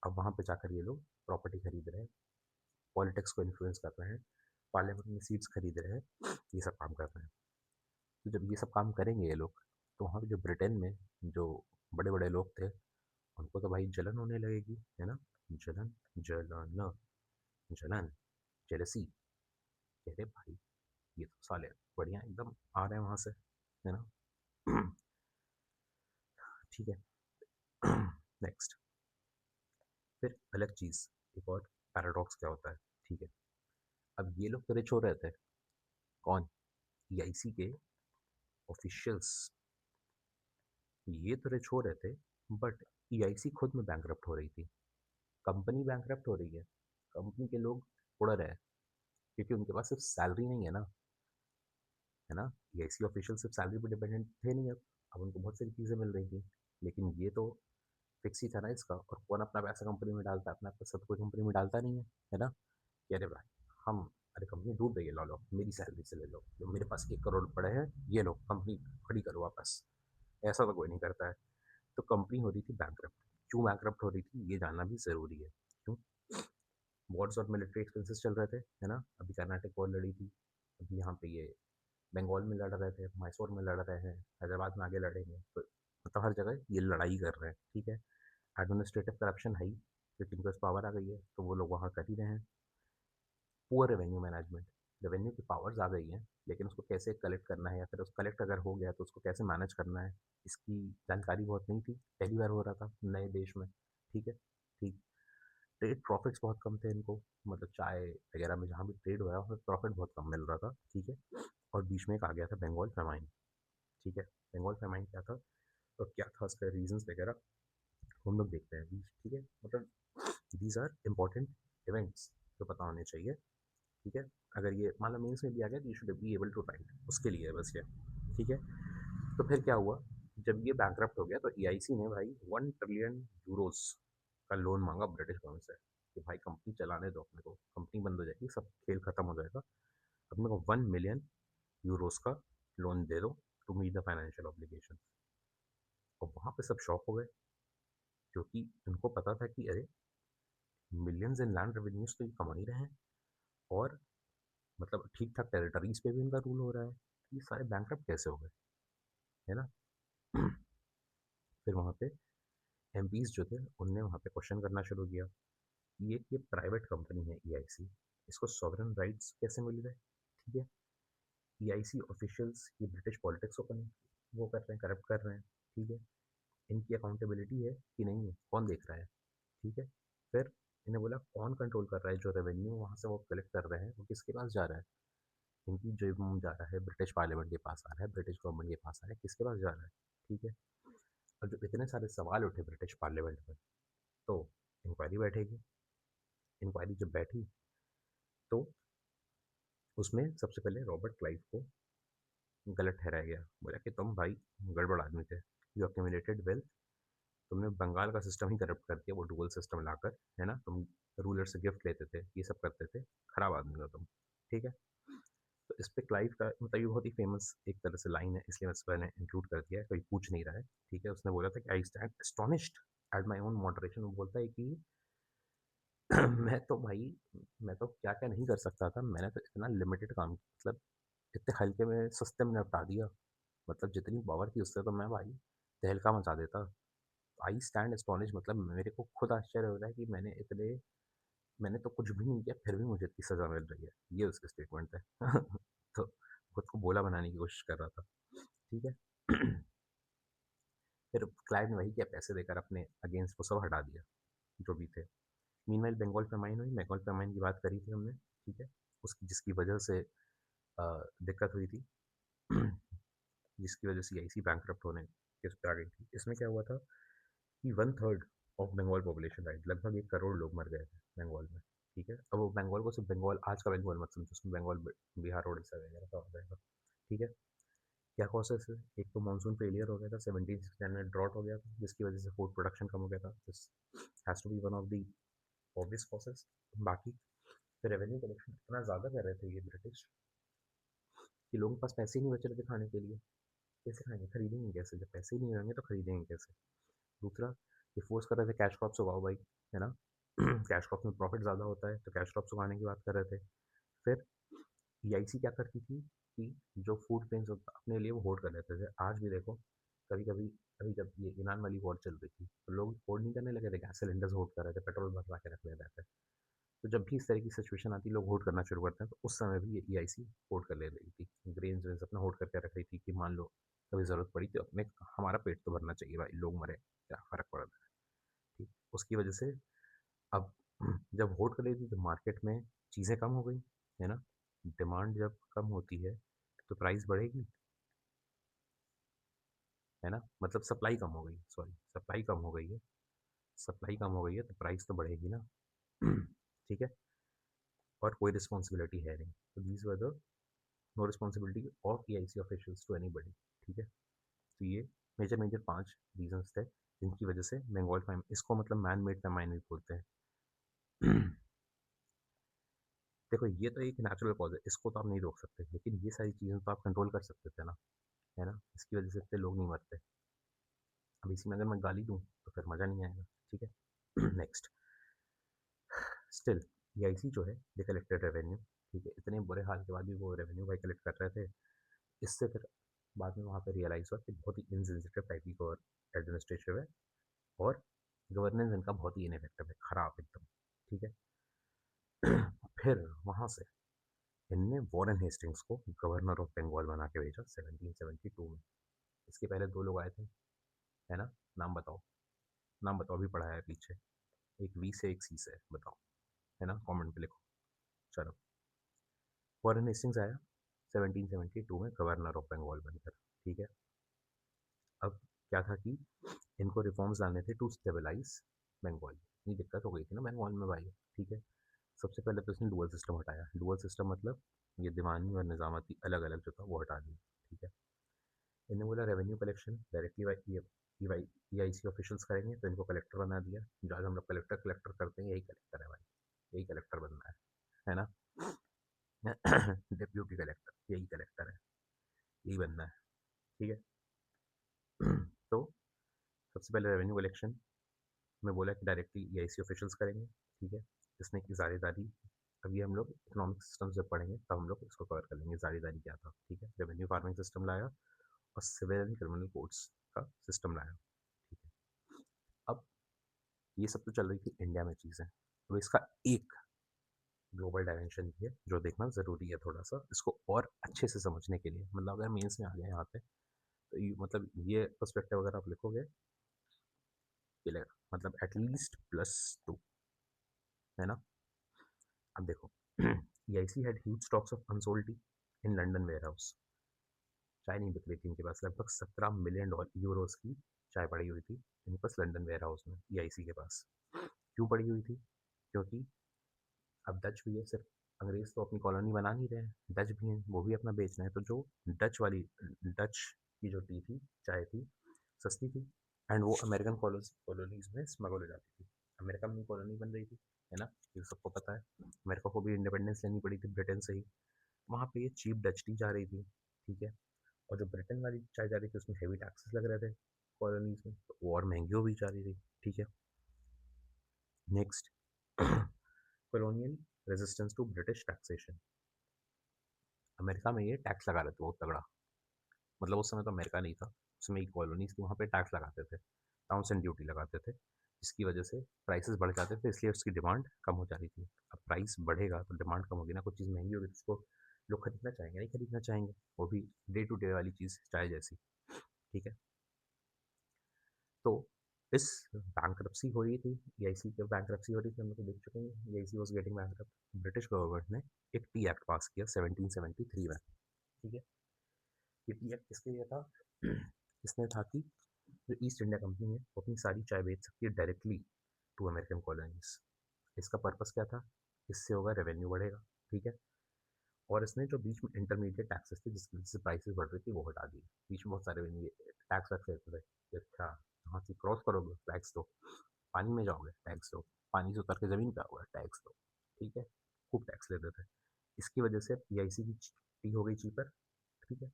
अब वहाँ पे जाकर ये लोग प्रॉपर्टी खरीद रहे हैं, पॉलिटिक्स को इन्फ्लुएंस कर रहे हैं, पार्लियामेंट में सीट्स खरीद रहे हैं, ये सब काम कर रहे हैं। तो जब ये सब काम करेंगे ये लोग, तो वहाँ पे जो ब्रिटेन में जो बड़े बड़े लोग थे उनको तो भाई जलन होने लगेगी, है ना। जलन, जलन, जलन, जेलसी, कह रहे भाई ये तो साले बढ़िया एकदम आ रहे हैं वहाँ से, है ना। ठीक है नेक्स्ट, फिर अलग चीज़, एक और पैराडॉक्स क्या होता है, ठीक है। अब ये लोग तो रिच हो रहे थे। कौन? ईआईसी के ऑफिशियल्स, ये तो रिच हो रहे थे, बट ईआईसी खुद में बैंकरप्ट हो रही थी। कंपनी बैंकरप्ट हो रही है, कंपनी के लोग उड़ रहे हैं, क्योंकि उनके पास सिर्फ सैलरी नहीं है ना, है ना? ईआईसी ऑफिशियल सिर्फ सैलरी पे डिपेंडेंट थे नहीं अब उनको बहुत सारी चीज़ें मिल रही थी। लेकिन ये तो फिक्स ही था ना इसका, और कौन अपना पैसा कंपनी में डालता है? अपना पैसा तो कोई कंपनी में डालता नहीं है ना? कि अरे भाई, हम अरे कंपनी डूब रही है, लो लो मेरी सैलरी से ले लो, जो मेरे पास 1 करोड़ पड़े हैं ये लो कंपनी खड़ी करो वापस। ऐसा तो कोई नहीं करता है। तो कंपनी हो रही थी बैंकरप्ट। क्यों बैंकरप्ट हो रही थी ये जानना भी ज़रूरी है। क्यों? वॉर्स और मिलिट्री एक्सपेंसेस चल रहे थे, है ना? अभी कर्नाटक वॉर लड़ी थी, अभी यहाँ पे ये बंगाल में लड़ रहे थे, मैसूर में लड़ रहे हैं, हैदराबाद में आगे लड़ेंगे, तो मतलब हर जगह ये लड़ाई कर रहे हैं, ठीक है? एडमिनिस्ट्रेटिव करप्शन है ही, क्योंकि इनके पास पावर आ गई है, तो वो लोग वहाँ कर ही रहे हैं। पुअर रेवेन्यू मैनेजमेंट, रेवेन्यू की पावर्स आ गई हैं, लेकिन उसको कैसे कलेक्ट करना है, या फिर उस कलेक्ट अगर हो गया तो उसको कैसे मैनेज करना है, इसकी जानकारी बहुत नहीं थी। पहली बार हो रहा था नए देश में, ठीक है? ठीक। ट्रेड प्रॉफिट्स बहुत कम थे इनको, मतलब चाय वगैरह में जहाँ भी ट्रेड हो रहा है उसमें प्रॉफिट बहुत कम मिल रहा था, ठीक है? और बीच में एक आ गया था बंगाल फेमाइन, ठीक है? बंगाल फेमाइन क्या था और क्या था उसका रीजंस वगैरह हम लोग देखते हैं बीच, ठीक है? मतलब दीज आर इम्पोर्टेंट इवेंट्स जो पता होने चाहिए, ठीक है? अगर ये मान लो मेंस में भी आ गया तो you should be able to write, उसके लिए है बस ये, ठीक है? तो फिर क्या हुआ, जब ये बैंकरप्ट हो गया तो ईआईसी ने भाई 1 ट्रिलियन यूरोस का लोन मांगा ब्रिटिश गवर्नमेंट से कि भाई कंपनी चलाने दो अपने को, कंपनी बंद हो जाएगी, सब खेल खत्म हो जाएगा, अपने को 1 मिलियन यूरोस का लोन दे दो to meet the financial obligation. और वहाँ पे सब शॉक हो गए, क्योंकि उनको पता था कि अरे मिलियंस इन लैंड रेवेन्यूज तो ये कमा ही रहे हैं, और मतलब ठीक ठाक टेरिटरीज पे भी इनका रूल हो रहा है, ये सारे बैंकरप्ट कैसे हो गए, है ना? फिर वहाँ पे एमपीज जो थे उनने वहाँ पे क्वेश्चन करना शुरू किया, ये प्राइवेट कंपनी है ईआईसी, इसको सॉवरन राइट्स कैसे मिल गए, ठीक है? ईआईसी ऑफिशियल्स ये ब्रिटिश पॉलिटिक्स को वो कर रहे हैं, करप्ट कर रहे हैं, ठीक है? इनकी अकाउंटेबिलिटी है कि नहीं है, कौन देख रहा है, ठीक है? फिर इन्हें बोला कौन कंट्रोल कर रहा है, जो रेवेन्यू वहाँ से वो कलेक्ट कर रहे हैं वो किसके पास जा रहा है? इनकी जो जा रहा है ब्रिटिश पार्लियामेंट के पास आ रहा है, ब्रिटिश गवर्नमेंट के पास आ रहा है, किसके पास जा रहा है, ठीक है? और जो इतने सारे सवाल उठे ब्रिटिश पार्लियामेंट में, तो इंक्वायरी बैठेगी। इंक्वायरी जब बैठी तो उसमें सबसे पहले रॉबर्ट क्लाइव को गलत ठहराया गया, बोला कि तुम भाई गड़बड़ आदमी थे, यू अक्यूमुलेटेड वेल्थ, तुमने बंगाल का सिस्टम ही करप्ट कर दिया, वो डुअल सिस्टम लाकर, है ना? तुम रूलर से गिफ्ट लेते थे, ये सब करते थे, खराब आदमी हो तुम, ठीक है? तो इस पे क्लाइव का मतलब ये बहुत ही फेमस एक तरह से लाइन है, इसलिए मैंने इंक्लूड कर दिया है, कोई पूछ नहीं रहा है, ठीक है? उसने बोला था कि I stand astonished at my own moderation. वो बोलता है कि मैं तो भाई, मैं तो क्या क्या नहीं कर सकता था, मैंने तो इतना लिमिटेड काम, मतलब इतने हल्के में सस्ते में निपटा दिया, मतलब जितनी पावर थी उससे तो मैं भाई तहलका मचा देता। आई स्टैंड एस्टोनिश, मतलब मेरे को खुद आश्चर्य हो रहा है कि मैंने तो कुछ भी नहीं किया, फिर भी मुझे इतनी सज़ा मिल रही है, ये उसका स्टेटमेंट है। तो खुद को भोला बनाने की कोशिश कर रहा था, ठीक है? फिर क्लाइव ने वही किया, पैसे देकर अपने अगेंस्ट वो सब हटा दिया जो भी थे। मीनवाइल बंगाल फेमाइन हुई, बंगाल फेमाइन की बात करी थी हमने, ठीक है? उसकी जिसकी वजह से दिक्कत हुई थी, जिसकी वजह से आईसी बैंकरप्ट होने के उस पे आ गई थी। इसमें क्या हुआ था कि 1/3 ऑफ बंगाल पॉपुलेशन डाइड, लगभग 1 करोड़ लोग मर गए थे बंगाल में, ठीक है? अब वो बंगाल को सिर्फ बंगाल आज का बंगाल मत समझो, उसमें बंगाल बिहार उड़ीसा वगैरह का हो जाएगा, ठीक है? क्या कॉजेस है? एक तो मानसून फेलियर हो गया था, 1769 में ड्रॉट हो गया था, जिसकी वजह से फूड प्रोडक्शन कम हो गया था, this has to be one of the obvious causes. बाकी फिर रेवेन्यू कलेक्शन इतना ज़्यादा कर रहे थे ये ब्रिटिश, कि लोगों के पास पैसे ही नहीं बच रहे थे खाने के लिए, कैसे खाएंगे, खरीदेंगे कैसे? जब पैसे ही नहीं होंगे तो खरीदेंगे कैसे? दूसरा, ये फोर्स कर रहे थे कैश क्रॉप्स उगाओ भाई, है ना? कैश क्रॉप्स में प्रॉफिट ज़्यादा होता है, तो कैश क्रॉप्स उगाने की बात कर रहे थे। फिर ईआईसी क्या करती थी कि जो फूड पेन्स अपने लिए वो होल्ड कर लेते थे, आज भी देखो, कभी कभी, अभी जब ये ईरान वाली वॉर चल रही थी तो लोग होल्ड नहीं करने लगे थे, गैस सिलेंडर्स होल्ड कर रहे थे, पेट्रोल भरवा के रख ले रहे थे। तो जब भी इस तरह की सिचुएशन आती है लोग होल्ड करना शुरू करते हैं, तो उस समय भी ये ईआईसी होल्ड कर ले रही थी, ग्रेन्स वेन्स अपना होल्ड करके रख रही थी, कि मान लो कभी ज़रूरत पड़ी तो अपने हमारा पेट तो भरना चाहिए भाई, लोग मरे क्या फ़र्क पड़ रहा है, ठीक? उसकी वजह से अब जब होल्ड कर रही थी तो मार्केट में चीज़ें कम हो गई, है ना? डिमांड जब कम होती है, तो प्राइस बढ़ेगी, है ना? मतलब सप्लाई कम हो गई, सॉरी सप्लाई कम हो गई है, सप्लाई कम हो गई है तो प्राइस तो बढ़ेगी ना। ठीक है? और कोई रिस्पॉन्सिबिलिटी है नहीं। तो these were the no responsibility of EIC officials to anybody. ठीक है? तो ये मेजर मेजर 5 रीज़न्स थे, जिनकी वजह से बंगाल फ़ेम इसको मतलब मैन मेड फ़ेमाइन भी बोलते हैं। देखो ये तो एक नेचुरल कॉज़ है, इसको तो आप नहीं रोक सकते, लेकिन ये सारी चीज़ें तो आप कंट्रोल कर सकते थे ना, है ना? इसकी वजह से इतने लोग नहीं मरते। अब इसी में अगर मैं गाली दूँ, तो फिर मज़ा नहीं आएगा, ठीक है? नेक्स्ट, स्टिल ईआईसी जो है, दे कलेक्टेड रेवेन्यू, ठीक है? इतने बुरे हाल के बाद भी वो रेवेन्यू भाई कलेक्ट कर रहे थे। इससे फिर बाद में वहाँ पे रियलाइज़ हुआ कि बहुत ही इनसेंसिटिव टाइप की गवर एडमिनिस्ट्रेशन है और गवर्नेंस इनका बहुत ही इनइफेक्टिव है, खराब एकदम, ठीक है? फिर वहाँ से इनने वॉरेन हेस्टिंग्स को गवर्नर ऑफ बंगाल बना के भेजा 1772 में। इसके पहले 2 लोग आए थे, है ना? नाम बताओ, नाम बताओ अभी पढ़ा है पीछे। एक वी से एक सी से, बताओ, है ना? कमेंट पे लिखो। चलो, वॉरेन हेस्टिंग्स आया 1772 में गवर्नर ऑफ बंगाल बनकर, ठीक है? अब क्या था कि इनको रिफॉर्म्स लाने थे टू स्टेबलाइज़ बंगाल। इतनी दिक्कत हो गई थी ना बंगाल में भाई, ठीक है? सबसे पहले तो इसने डुअल सिस्टम हटाया। डुअल सिस्टम मतलब ये दीवानी और निज़ामती अलग-अलग जो था वो हटा दिया, ठीक है? इन्हें बोला revenue collection directly EIC officials करेंगे, तो इनको कलेक्टर बना दिया। जो आज हम लोग कलेक्टर कलेक्टर करते हैं, यही कलेक्टर है भाई, यही कलेक्टर बनना है ना? डिप्यूटी कलेक्टर यही कलेक्टर है, यही बनना है, ठीक है? तो सबसे पहले रेवेन्यू कलेक्शन में बोला कि डायरेक्टली ईआईसी ऑफिशियल्स करेंगे, ठीक है? इसने की ज़ारेदारी, अभी हम लोग इकोनॉमिक सिस्टम जब पढ़ेंगे तब हम लोग इसको कवर कर लेंगे, ज़ारेदारी क्या था, ठीक है? रेवेन्यू फार्मिंग सिस्टम लाया और सिविल एंड क्रिमिनल कोड्स का सिस्टम लाया, ठीक है? अब ये सब तो चल रही थी इंडिया में चीज़ें, तो इसका एक ग्लोबल डायमेंशन भी है जो देखना ज़रूरी है थोड़ा सा इसको और अच्छे से समझने के लिए। मतलब अगर मेंस में आ गए यहाँ पे तो मतलब ये पर्सपेक्टिव अगर आप लिखोगे, मिलेगा मतलब एटलीस्ट +2, है ना? अब देखो, EIC had huge stocks of unsold tea in London warehouse. चाय नहीं बिक रही थी इनके पास, लगभग 17 मिलियन यूरोस की चाय पड़ी हुई थी इनके पास लंदन वेयर हाउस में, ईआईसी के पास। क्यों पड़ी हुई थी? क्योंकि अब डच भी है, सिर्फ अंग्रेज तो अपनी कॉलोनी बना नहीं रहे हैं, डच भी हैं, वो भी अपना बेच रहे हैं। तो जो डच वाली डच की जो टी थी, चाय थी, सस्ती थी एंड वो अमेरिकन कॉलोनीज में स्मगल हो जाती थी। अमेरिका में कॉलोनी बन रही थी, है ना? ये सबको पता है। अमेरिका को भी इंडिपेंडेंस लेनी पड़ी थी ब्रिटेन से ही। वहाँ पे ये चीप डच टी जा रही थी, ठीक है? और जो ब्रिटेन वाली चाय जा रही थी उसमें हेवी टैक्सेस लग रहे थे कॉलोनीज में, तो वो और महंगी हो भी जा रही थी, ठीक है? Next, colonial resistance to British taxation. America में ये टैक्स लगा रहे थे बहुत तगड़ा, मतलब उस समय तो अमेरिका नहीं था, उस समय कॉलोनीज थी, वहाँ पे टैक्स लगाते थे, टाउन्स एंड ड्यूटी लगाते थे, जिसकी वजह से प्राइसेस बढ़ जाते थे, इसलिए उसकी डिमांड कम हो जा रही थी। अब प्राइस बढ़ेगा तो डिमांड कम होगी ना, कुछ चीज़ महंगी होगी तो उसको लोग खरीदना चाहेंगे, नहीं खरीदना चाहेंगे, वो भी डे टू डे वाली चीज़ चाय जैसी, ठीक है? तो इस बैंक्रप्सी हो रही थी, ईआईसी की बैंक्रप्सी हो रही थी, हम लोग तो देख चुके हैं, EIC was getting bankrupt. British government ने एक टी एक्ट पास किया 1773 में, ठीक है? ये टी एक्ट किसके लिए था? इसने था कि जो ईस्ट इंडिया कंपनी है वो अपनी सारी चाय बेच सकती है डायरेक्टली टू अमेरिकन कॉलोनीज। इसका पर्पस क्या था? इससे होगा रेवेन्यू बढ़ेगा, ठीक है? और इसने जो बीच में इंटरमीडिएट टैक्सेस थे जिसकी वजह से प्राइसेस बढ़ रही थी वो हटा दी। बीच में बहुत सारे टैक्स वैक्स रहते थे कि अच्छा यहाँ से क्रॉस करोगे टैक्स दो, पानी में जाओगे टैक्स दो, पानी से उतर के ज़मीन पे आओगे टैक्स दो, ठीक है? खूब टैक्स लेते थे। इसकी वजह से पीआईसी की टी हो गई चीपर, ठीक है?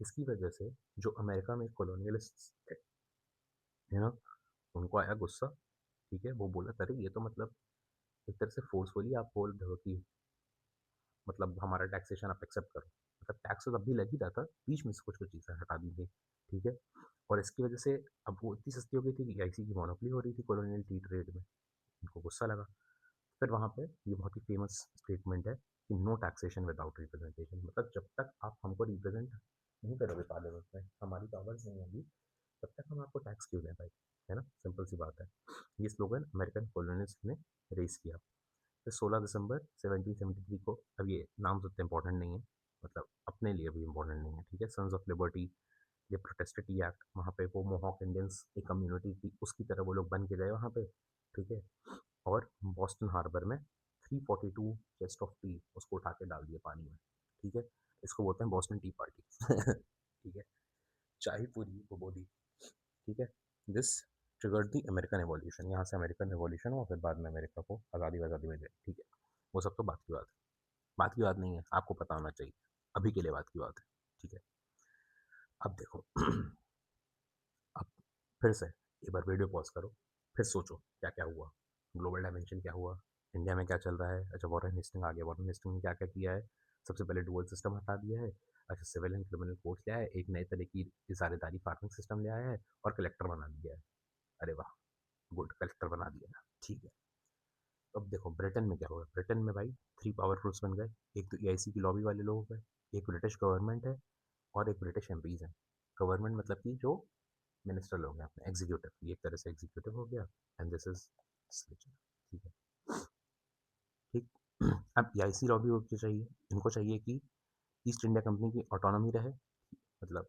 इसकी वजह से जो अमेरिका में कॉलोनियलिस्ट थे, है ना, उनको आया गुस्सा, ठीक है? वो बोला अरे ये तो मतलब एक तरह से फोर्सफुली आप बोल रहे हो कि मतलब हमारा टैक्सेशन आप एक्सेप्ट करो। मतलब टैक्स तो तब भी लग ही रहा था, बीच में से कुछ-कुछ चीज़ें हटा दी गई, ठीक है? और इसकी वजह से अब वो इतनी सस्ती हो गई थी कि आईसी की मोनोपोली हो रही थी कॉलोनियल टी ट्रेड में, उनको गुस्सा लगा। फिर वहाँ पे ये बहुत ही फेमस स्टेटमेंट है कि नो टैक्सेशन विदाउट रिप्रेजेंटेशन, मतलब जब तक आप हमको रिप्रेजेंट नहीं करोगे पार्लियामेंट में, हमारी पावर्स नहीं होंगी, तब तक हम आपको टैक्स क्यों दें भाई, है ना? सिंपल सी बात है। ये स्लोगन अमेरिकन कॉलोनिस्ट ने रेज़ किया। फिर 16 दिसंबर 1773 को, अब ये नाम तो इतने इंपॉर्टेंट नहीं है, मतलब अपने लिए भी इंपॉर्टेंट नहीं है, ठीक है, सन्स ऑफ लिबर्टी, ये प्रोटेस्टेड टी एक्ट, वहाँ पे वो मोहॉक इंडियंस एक कम्युनिटी थी, उसकी तरह वो लोग बन के गए वहाँ पे, ठीक है। और बॉस्टन हार्बर में 342 चेस्ट ऑफ टी उसको उठा के डाल दिया पानी में, ठीक है। इसको बोलते हैं बॉस्टन टी पार्टी। ठीक है, चाय पूरी वो बोली, ठीक है। This triggered the American evolution, यहाँ से अमेरिकन एवोल्यूशन हुआ, फिर बाद में अमेरिका को आज़ादी आज़ादी मिल गई, ठीक है। वो सब तो बात की बात है, बात की बात नहीं है, आपको पता होना चाहिए, अभी के लिए बात की बात है, ठीक है। अब देखो, अब फिर से एक बार वीडियो पॉज करो, फिर सोचो क्या क्या हुआ, ग्लोबल डायमेंशन क्या हुआ, इंडिया में क्या चल रहा है। अच्छा, वॉरेन हेस्टिंग आ गया, वॉरेन हेस्टिंग ने क्या क्या किया है, सबसे पहले डुअल सिस्टम हटा दिया है। अच्छा, सिविल एंड क्रिमिनल कोर्ट्स ले आया है, एक नए तरह की इजारेदारी फार्मिंग सिस्टम ले आया है, और कलेक्टर बना दिया है। अरे वाह, गुड, कलेक्टर बना दिया है, ठीक है। अब देखो ब्रिटेन में क्या होगा, ब्रिटेन में भाई 3 पावर ग्रुप्स बन गए, एक तो ईआईसी की लॉबी वाले लोग हो गए, एक ब्रिटिश गवर्नमेंट है, और एक ब्रिटिश एमपीज हैं। गवर्नमेंट मतलब कि जो मिनिस्टर लोग हैं अपने, एग्जीक्यूटिव, ये एक तरह से एग्जीक्यूटिव हो गया, एंड दिस इज लेजिस्लेचर, ठीक है, ठीक। अब ईआईसी लॉबी को क्या चाहिए, इनको चाहिए कि ईस्ट इंडिया कंपनी की ऑटोनॉमी रहे, मतलब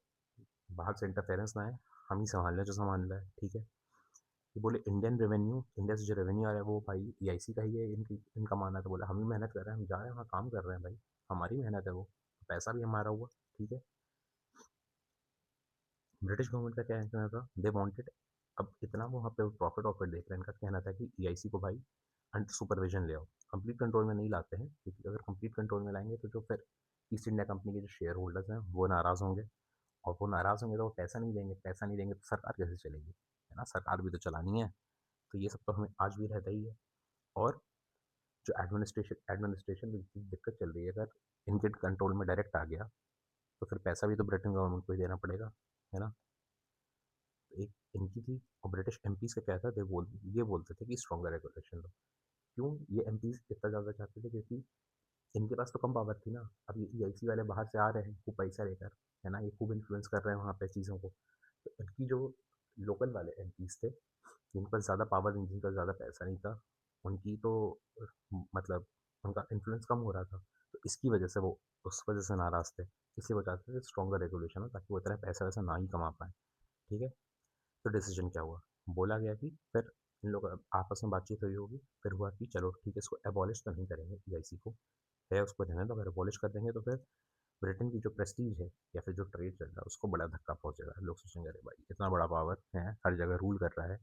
बाहर से इंटरफेरेंस ना आए, हम ही संभाल लें जो संभालना है, ठीक है। ये बोले इंडियन रेवेन्यू, इंडिया से जो रेवेन्यू आ रहा है वो भाई ईआईसी का ही है, इनकी इनका मानना था, बोला हम ही मेहनत कर रहे हैं, हम जा रहे हैं वहाँ काम कर रहे हैं भाई, हमारी मेहनत है वो, पैसा भी हमारा हुआ, ठीक है। ब्रिटिश गवर्नमेंट का क्या कहना था, दे वांटेड, अब इतना वो वहाँ पे प्रॉफिट वॉफिट देख रहे हैं, इनका कहना था कि ईआईसी को भाई अंडर सुपरविजन ले आओ, कंप्लीट कंट्रोल में नहीं लाते हैं, क्योंकि अगर कंप्लीट कंट्रोल में लाएंगे तो जो फिर ईस्ट इंडिया कंपनी के जो शेयर होल्डर्स हैं वो नाराज़ होंगे, और वो नाराज़ होंगे तो वो पैसा नहीं देंगे, पैसा नहीं देंगे तो सरकार कैसे चलेगी, है ना, सरकार भी तो चलानी है। तो ये सब तो हमें आज भी रहता ही है। और जो एडमिनिस्ट्रेशन की दिक्कत चल रही है, अगर इनके कंट्रोल में डायरेक्ट आ गया तो फिर पैसा भी तो ब्रिटेन गवर्नमेंट को ही देना पड़ेगा, है ना। तो एक इनकी थी, और ब्रिटिश एमपीज का क्या था, ये बोलते थे कि स्ट्रॉन्गर रेगुलेशन लो। क्यों ये एमपीज इतना ज़्यादा चाहते थे, क्योंकि इनके पास तो कम पावर थी ना, अब ये ईआईसी वाले बाहर से आ रहे हैं खूब पैसा लेकर, है ना, ये खूब इन्फ्लुएंस कर रहे हैं वहाँ पे चीज़ों को, तो इनकी जो लोकल वाले एमपीज थे, जिनके पास ज़्यादा पावर नहीं, जिनके पास ज़्यादा पैसा नहीं था, उनकी तो मतलब उनका इन्फ्लुएंस कम हो रहा था, तो इसकी वजह से वो उस वजह से नाराज़ थे, इसलिए वो चाहते थे स्ट्रॉन्गर रेगुलेशन हो, ताकि वो इतना पैसा वैसा ना ही कमा पाए, ठीक है। तो डिसीजन क्या हुआ, बोला गया कि फिर इन लोग आपस में बातचीत हुई होगी, फिर हुआ कि चलो ठीक है, इसको एबॉलिश तो नहीं करेंगे ईआईसी को, है उसको रहने दो, अगर एबॉलिश कर देंगे तो फिर ब्रिटेन की जो प्रेस्टीज है या फिर जो ट्रेड चल रहा है उसको बड़ा धक्का पहुंचेगा, लोग सोचेंगे अरे भाई इतना बड़ा पावर है, हर जगह रूल कर रहा है,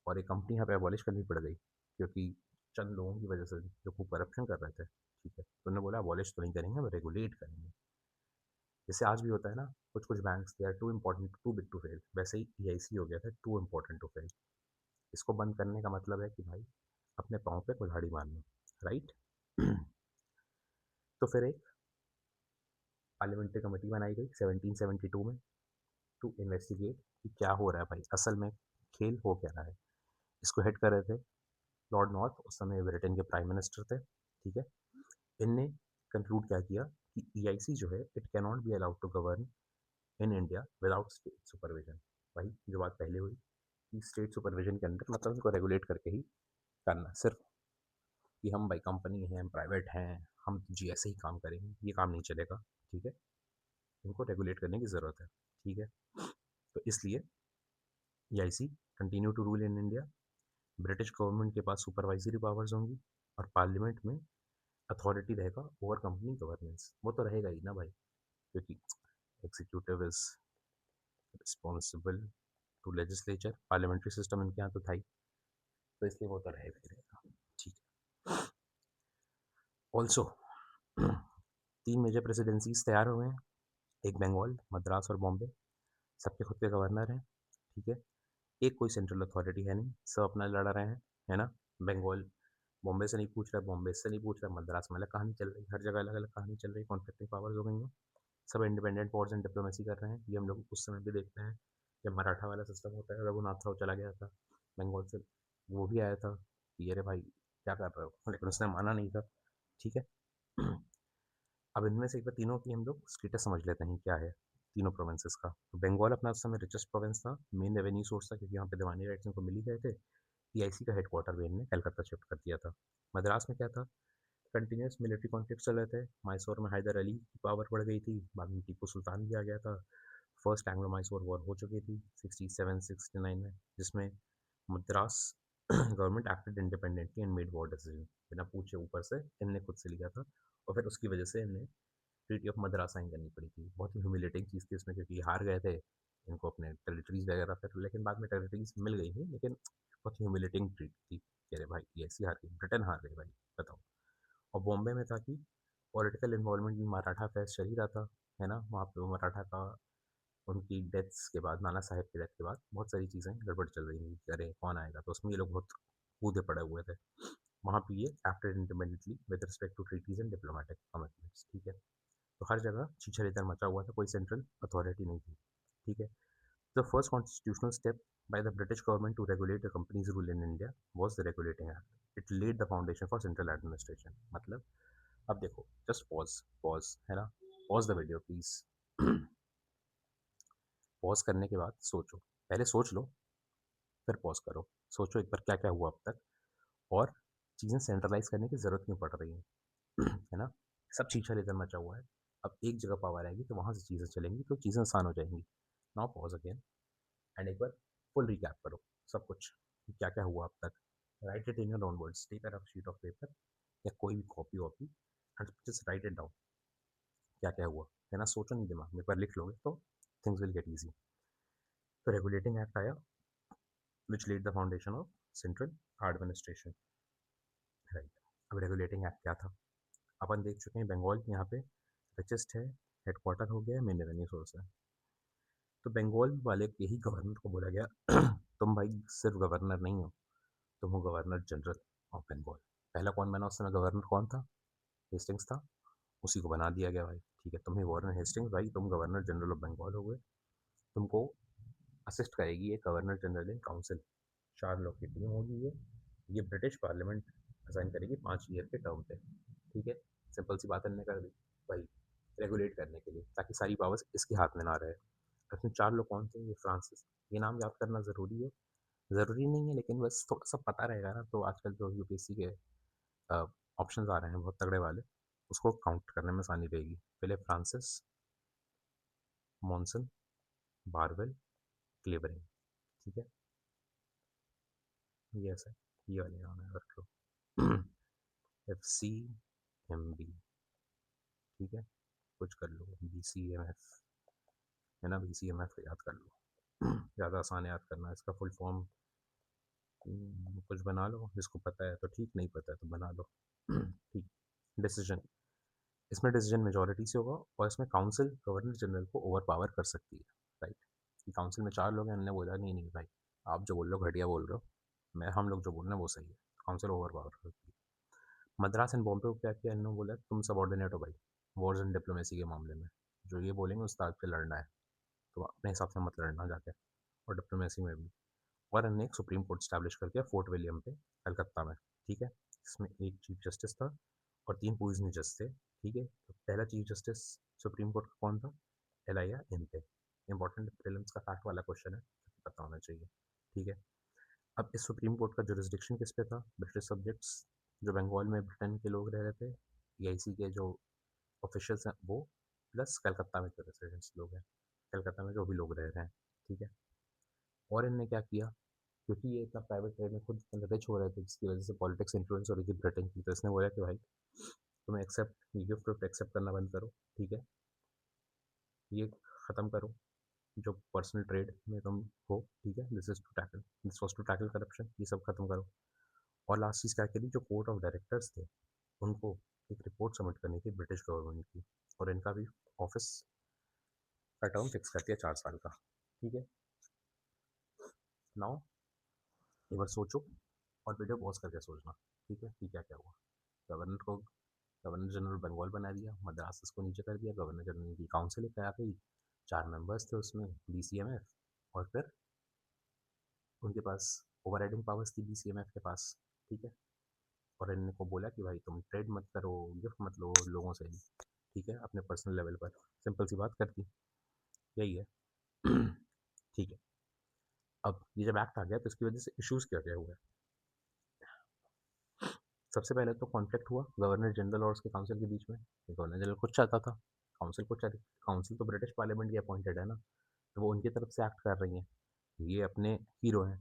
और एक कंपनी यहाँ पे एबॉलिश करनी पड़ गई, क्योंकि चंद लोगों की वजह से जो खूब करप्शन कर रहे थे, ठीक है, तो उन्होंने बोला एबॉलिश तो नहीं करेंगे, हम रेगुलेट करेंगे। जैसे आज भी होता है ना, कुछ कुछ banks they are too important too big to fail, वैसे ही ईआईसी हो गया था टू इंपॉर्टेंट टू फेल। इसको बंद करने का मतलब है कि भाई अपने पाँव पे कुल्हाड़ी मारना, राइट। तो फिर एक पार्लियामेंट्री कमेटी बनाई गई 1772 में, टू इन्वेस्टिगेट कि क्या हो रहा है भाई, असल में खेल हो क्या रहा है। इसको हेड कर रहे थे लॉर्ड नॉर्थ, उस समय ब्रिटेन के प्राइम मिनिस्टर थे, ठीक है। इनने कंक्लूड क्या किया कि ईआईसी जो है it can not be allowed to govern in India without state supervision. भाई जो बात पहले हुई कि स्टेट सुपरविजन के अंदर, मतलब उनको रेगुलेट करके ही करना, सिर्फ कि हम भाई कंपनी हैं, हम प्राइवेट हैं, हम जी ऐसे ही काम करेंगे, ये काम नहीं चलेगा, ठीक है। इनको रेगुलेट करने की ज़रूरत है, ठीक है। तो इसलिए EIC continue to rule in India, British government के पास सुपरवाइजरी पावर्स होंगी, और पार्लियामेंट में अथॉरिटी रहेगा ओवर कंपनी गवर्नेंस, वो तो रहेगा ही ना भाई, क्योंकि executive is responsible to legislature, parliamentary system इनके यहाँ तो था ही, तो इसलिए वो तो रहेगा ही रहेगा, ठीक है। ऑल्सो 3 मेजर प्रेसिडेंसीज तैयार हुए हैं, एक बंगाल, मद्रास और बॉम्बे, सबके खुद के गवर्नर हैं, ठीक है। एक कोई सेंट्रल अथॉरिटी है नहीं, सब अपना लड़ रहे हैं, है ना। बंगाल बॉम्बे से नहीं पूछ रहा, बॉम्बे से नहीं पूछ रहा, मद्रास में अलग कहानी चल रही है, हर जगह अलग अलग कहानी चल रही है, कॉन्फ्लिक्टिंग पावर्स हो गई हैं, सब इंडिपेंडेंट वॉर्स एंड डिप्लोमेसी कर रहे हैं। ये हम लोग उस समय भी देखते हैं, जब मराठा वाला सिस्टम होता है, रघुनाथ राव चला गया था बंगाल से, वो भी आया था कि अरे भाई क्या कर रहे हो, लेकिन उसने माना नहीं था, ठीक है। अब इनमें से एक बार तीनों की हम लोग स्टेटस समझ लेते हैं क्या है, तीनों प्रोविंसेस का। तो बंगाल अपना उस समय रिचेस्ट प्रोविंस था, मेन रेवेन्यू सोर्स था, क्योंकि यहाँ पे दीवानी राइट्स इनको मिल ही गए थे। ईआईसी का हेडक्वार्टर भी इनने कलकत्ता शिफ्ट कर दिया था, मद्रास में क्या था, कंटिन्यूस मिलिट्री कॉन्फ्लिक्ट चल रहे थे। मैसूर में हैदर अली की पावर बढ़ गई थी, बाद में टीपू सुल्तान भी आ गया था। फर्स्ट एंग्लो मैसूर वॉर हो चुकी थी 67-69 में, जिसमें Madras government acted independently and made war decision, बिना पूछे ऊपर से इनने खुद से लिया था, और फिर उसकी वजह से इन्हें ट्रीटी ऑफ मद्रास साइन करनी पड़ी थी। बहुत ही ह्यूमिलेटिंग चीज़ थी इसमें, क्योंकि हार गए थे इनको अपने टेरिटरीज वगैरह फिर, लेकिन बाद में टेरिटरीज मिल गई थी, लेकिन बहुत ही ह्यूमिलेटिंग ट्रीट थी कि अरे भाई ये ऐसी हार गई, ब्रिटेन हार गई भाई, बताओ। और बॉम्बे में था कि पॉलिटिकल इन्वॉल्वमेंट में मराठा फेस्ट चल ही रहा था, है ना, वहाँ पे मराठा का उनकी डेथ्स के बाद, नाना साहेब की डेथ के बाद बहुत सारी चीज़ें गड़बड़ चल रही थी कि अरे कौन आएगा, तो उसमें ये लोग बहुत कूदे पड़े हुए थे। वहाँ पे ये acted independently with respect to treaties and diplomatic commitments, ठीक है। तो हर जगह छीछा मचा हुआ था, कोई सेंट्रल अथॉरिटी नहीं थी, ठीक है। The first constitutional step by the British government to regulate the company's rule in India was the Regulating Act. It laid the foundation for central administration. मतलब अब देखो, जस्ट पॉज पॉज, है ना, pause the video please. Pause करने के बाद सोचो, पहले सोच लो, फिर पॉज करो, सोचो एक बार क्या क्या हुआ अब तक, और चीज़ें सेंट्रलाइज करने की ज़रूरत क्यों पड़ रही है, है ना। सब छीछा लेकर मचा हुआ है, अब एक जगह पावर आएगी तो वहाँ से चीज़ें चलेंगी, तो चीज़ें आसान हो जाएंगी। नाउ पॉज अगेन एंड एक बार फुल रिकैप करो सब कुछ, कि क्या क्या हुआ अब तक। Write it in your own words, take a sheet of paper या कोई भी कॉपी वॉपी, and just write it down, क्या क्या हुआ, है ना। सोचो नहीं दिमाग में, एक बार लिख लोगे तो थिंग्स विल गेट ईजी। तो रेगुलेटिंग एक्ट आया, विच lead the foundation of central administration, right. अब रेगुलेटिंग एक्ट क्या था, अपन देख चुके हैं, बंगाल यहाँ पे रिचेस्ट है, हेडक्वार्टर हो गया, मेन रेवेन्यू सोर्स है। तो बंगाल वाले के ही गवर्नर को बोला गया तुम भाई सिर्फ गवर्नर नहीं हो, तुम हो गवर्नर जनरल ऑफ बंगाल। पहला कौन बना उस समय गवर्नर, कौन था, हेस्टिंग्स था, उसी को बना दिया गया भाई, ठीक है, तुम ही वार्नर हेस्टिंग्स भाई, तुम गवर्नर जनरल ऑफ बंगाल हो गए। तुमको असिस्ट करेगी ये गवर्नर जनरल इन काउंसिल, 4 लोग की टीम होगी ये ब्रिटिश पार्लियामेंट असाइन करेगी 5 ईयर के टर्म पे, ठीक है। सिंपल सी बात हमने कर दी भाई, रेगुलेट करने के लिए, ताकि सारी पावर्स इसके हाथ में ना रहे। इसमें 4 लोग कौन थे, ये फ्रांसिस, ये नाम याद करना ज़रूरी है, ज़रूरी नहीं है लेकिन बस थोड़ा सा पता रहेगा ना, तो आजकल जो यूपीएससी के ऑप्शंस आ रहे हैं बहुत तगड़े वाले, उसको काउंट करने में आसानी रहेगी। पहले फ्रांसिस, मॉनसन, बारवेल, क्लेवरिंग, ठीक है, ये ऐसा है, ये वाले नाम है रख लो। FCMB, ठीक है, कुछ कर लो, BCMF, है ना, BCMF याद कर लो। ज़्यादा आसान है याद करना, इसका फुल फॉर्म कुछ बना लो, जिसको पता है तो ठीक, नहीं पता है तो बना लो। ठीक, डिसीजन, इसमें डिसीजन मेजॉरिटी से होगा, और इसमें काउंसिल गवर्नर जनरल को ओवर पावर कर सकती है, राइट। कि काउंसिल में 4 लोग हैं, हमने बोला नहीं नहीं भाई, आप जो बोल रहे हो घटिया बोल रहे हो, मैं हम लोग जो बोल रहे हैं वो सही है, काउंसिल ओवर पावर करती है। मद्रास एंड बॉम्बे को क्या किया, इन्होंने बोला तुम सबॉर्डिनेट हो भाई, वॉर्स एंड डिप्लोमेसी के मामले में, जो ये बोलेंगे उस्ताद पे लड़ना है, तो अपने हिसाब से मत लड़ना जाके, और डिप्लोमेसी में भी। और इन्होंने एक सुप्रीम कोर्ट स्टैब्लिश कर दिया फोर्ट विलियम पे, कलकत्ता में, ठीक है। इसमें एक चीफ जस्टिस था और 3 पोइजनस जज थे, ठीक है। तो पहला चीफ जस्टिस सुप्रीम कोर्ट का कौन था, एलाइया इम्पे। इंपॉर्टेंट प्रीलिम्स का फैक्ट वाला क्वेश्चन है, पता होना चाहिए, ठीक है। अब इस सुप्रीम कोर्ट का जुरिस्डिक्शन किस पे था, ब्रिटिश सब्जेक्ट्स जो बंगाल में ब्रिटेन के लोग रह रहे थे, पीआईसी के जो ऑफिशियल्स हैं वो, प्लस कलकत्ता में जो रेसिडेंट्स लोग हैं, कलकत्ता में जो भी लोग रह रहे हैं, ठीक है। और इनने क्या किया, क्योंकि ये इतना प्राइवेट ट्रेड में खुद रिच हो रहे थे, जिसकी वजह से पॉलिटिक्स इन्फ्लुएंस हो रही थी ब्रिटेन की, तो इसने बोला कि भाई तुम्हें एक्सेप्ट, ये गिफ्ट विफ्ट एक्सेप्ट करना बंद करो, ठीक है, ये ख़त्म करो, जो पर्सनल ट्रेड में तुम हो, ठीक है, this was to tackle corruption, ये सब खत्म करो। और लास्ट चीज़ क्या करी, जो कोर्ट ऑफ डायरेक्टर्स थे उनको एक रिपोर्ट सबमिट करनी थी ब्रिटिश गवर्नमेंट की, और इनका भी ऑफिस का टर्म फिक्स कर दिया 4 साल का, ठीक है। नाउ एक बार सोचो, और वीडियो पॉज करके सोचना, ठीक है, कि क्या क्या हुआ। गवर्नर को गवर्नर जनरल बंगाल बना दिया, मद्रास इसको नीचे कर दिया, गवर्नर जनरल की काउंसिल एक आ गई, 4 मेंबर्स थे उसमें, BCMF, और फिर उनके पास ओवरराइडिंग पावर्स थी BCMF के पास, ठीक है। और इनको बोला कि भाई तुम ट्रेड मत करो, गिफ्ट मत लो लोगों से, ठीक है, अपने पर्सनल लेवल पर, सिंपल सी बात करती, यही है। ठीक है। अब ये जब एक्ट आ गया तो इसकी वजह से इश्यूज क्या क्या हुआ है, सबसे पहले तो कॉन्फ्लिक्ट हुआ गवर्नर जनरल और उसके काउंसिल के बीच में। गवर्नर जनरल खुद चाहता था, काउंसिल खुद चाहती, काउंसिल तो ब्रिटिश पार्लियामेंट की अपॉइंटेड है ना, तो वो उनकी तरफ से एक्ट कर रही हैं। ये अपने हीरो हैं,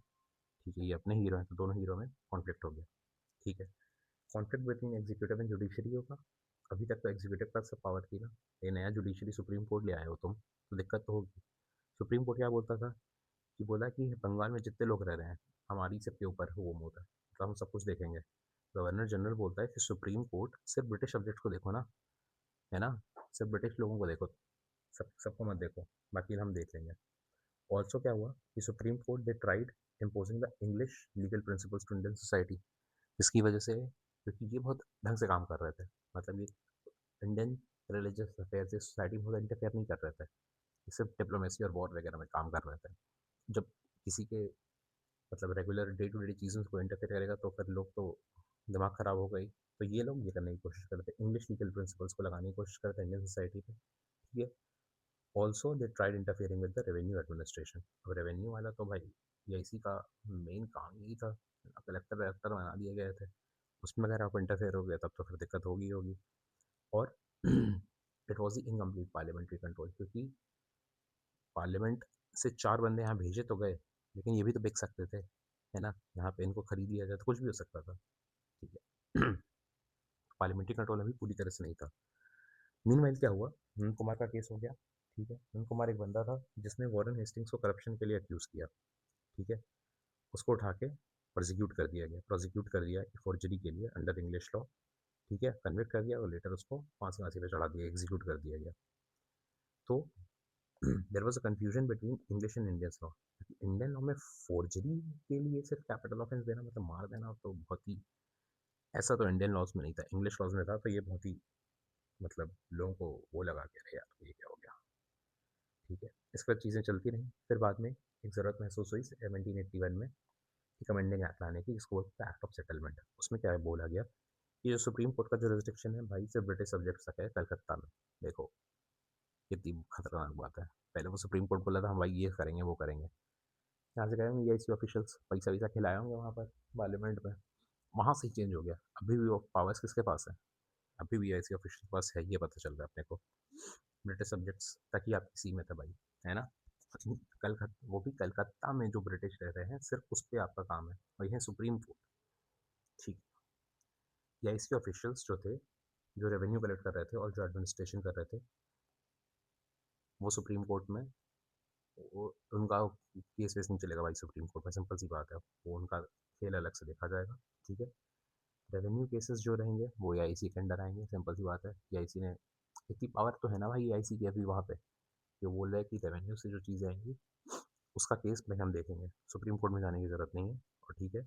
ठीक है, ये अपने हीरो हैं, तो दोनों हीरो में कॉन्फ्लिक्ट हो गया, ठीक है। Conflict between executive and judiciary होगा। अभी तक तो एग्जीक्यूटिव का सब पावर थी ना, ये नया जुडिशरी सुप्रीम कोर्ट ले आए हो तुम, तो दिक्कत तो होगी। सुप्रीम कोर्ट क्या बोलता था कि बोला कि बंगाल में जितने लोग रह रहे हैं हमारी सबके ऊपर वो होता है, तो हम सब कुछ देखेंगे। गवर्नर जनरल बोलता है कि सुप्रीम कोर्ट सिर्फ ब्रिटिश सब्जेक्ट को देखो ना, है ना, सिर्फ ब्रिटिश लोगों को देखो, सबको मत देखो, बाकी हम देख लेंगे। ऑल्सो क्या हुआ कि supreme court they tried imposing the English legal principles to Indian society. इसकी वजह से, क्योंकि ये बहुत ढंग से काम कर रहे थे, मतलब ये इंडियन रिलीजियस अफेयर से सोसाइटी में बहुत इंटरफेयर नहीं कर रहे थे, ये सिर्फ डिप्लोमेसी और वॉर वगैरह में काम कर रहे थे। जब किसी के मतलब रेगुलर डे टू डे चीज़ों को इंटरफेयर करेगा तो फिर लोग तो दिमाग ख़राब हो गई। तो ये लोग ये करने की कोशिश कर रहे थे, इंग्लिश लीगल प्रिंसिपल्स को लगाने की कोशिश कर रहे थे इंडियन सोसाइटी पे, ठीक है। Also they tried interfering with the revenue administration. अब रेवेन्यू वाला तो भाई ये इसी का मेन काम यही था, कलेक्टर वेलेक्टर बना दिए गए थे, उसमें अगर आप इंटरफेयर हो गए तब तो फिर दिक्कत होगी होगी। और it was the incomplete parliamentary control, क्योंकि पार्लियामेंट से 4 बंदे यहाँ भेजे तो गए, लेकिन ये भी तो बिक सकते थे, है ना? यहाँ पे इनको खरीद लिया जाए तो कुछ भी हो सकता था, ठीक है। पार्लियामेंट्री कंट्रोल अभी पूरी तरह से नहीं था। मीनवाइल क्या हुआ, नंद कुमार का केस हो गया, ठीक है। नंद कुमार एक बंदा था जिसने वॉरेन हेस्टिंग्स को करप्शन के लिए अक्यूज़ किया, ठीक है। उसको उठा के प्रोसिक्यूट कर दिया फोर्जरी के लिए अंडर इंग्लिश लॉ, ठीक है। कन्विक्ट कर दिया और लेटर उसको फांसी पे चढ़ा दिया, एग्जीक्यूट कर दिया गया। तो there was a confusion between English and Indian law, क्योंकि इंडियन लॉ में फोर्जरी के लिए सिर्फ कैपिटल ऑफेंस देना मतलब मार देना तो बहुत ही, ऐसा तो इंडियन लॉज में नहीं था, इंग्लिश लॉज में था, तो ये बहुत ही मतलब लोगों को वो लगा के अरे यार ये क्या हो गया, ठीक है। इस पर चीज़ें चलती रहीं, फिर बाद में एक ज़रूरत महसूस हुई 1781 में एक अमेंडिंग एक्ट लाने की, जिसको बोलते हैं एक्ट ऑफ सेटलमेंट। उसमें क्या है बोला गया कि जो सुप्रीम कोर्ट का जो जुरिस्डिक्शन है भाई सिर्फ ब्रिटिश सब्जेक्ट्स तक है कलकत्ता में। देखो कितनी खतरनाक बात है, पहले वो सुप्रीम कोर्ट बोला था हम भाई ये करेंगे वो करेंगे, यहाँ से गए होंगे ये ऐसी ऑफिशियल्स पैसा वैसा खिलाए होंगे वहाँ पर पार्लियामेंट में, वहाँ से ही चेंज हो गया। अभी भी वो पावर्स किसके पास है, अभी भी ऐसी ऑफिशियल पास है, ये पता चल रहा है अपने को, ब्रिटिश सब्जेक्ट्स तक ही आपकी सीमित है भाई, है ना। कलकत्ता, वो भी कलकत्ता में जो ब्रिटिश रह रहे हैं सिर्फ उस पर आपका काम है, और यह सुप्रीम कोर्ट, ठीक। या इसके ऑफिशियल्स जो थे, जो रेवेन्यू कलेक्ट कर रहे थे और जो एडमिनिस्ट्रेशन कर रहे थे, वो सुप्रीम कोर्ट में वो उनका केस वेस नहीं चलेगा भाई सुप्रीम कोर्ट में, सिंपल सी बात है, वो उनका खेल अलग से देखा जाएगा, ठीक है। रेवेन्यू केसेस जो रहेंगे वो एआईसी के अंडर आएंगे, सिंपल सी बात है, एआईसी ने इतनी पावर तो है ना भाई एआईसी की अभी वहाँ पे, ये बोल रहा है कि रेवेन्यू से जो चीज़ें आएंगी उसका केस में हम देखेंगे, सुप्रीम कोर्ट में जाने की ज़रूरत नहीं है, और ठीक है।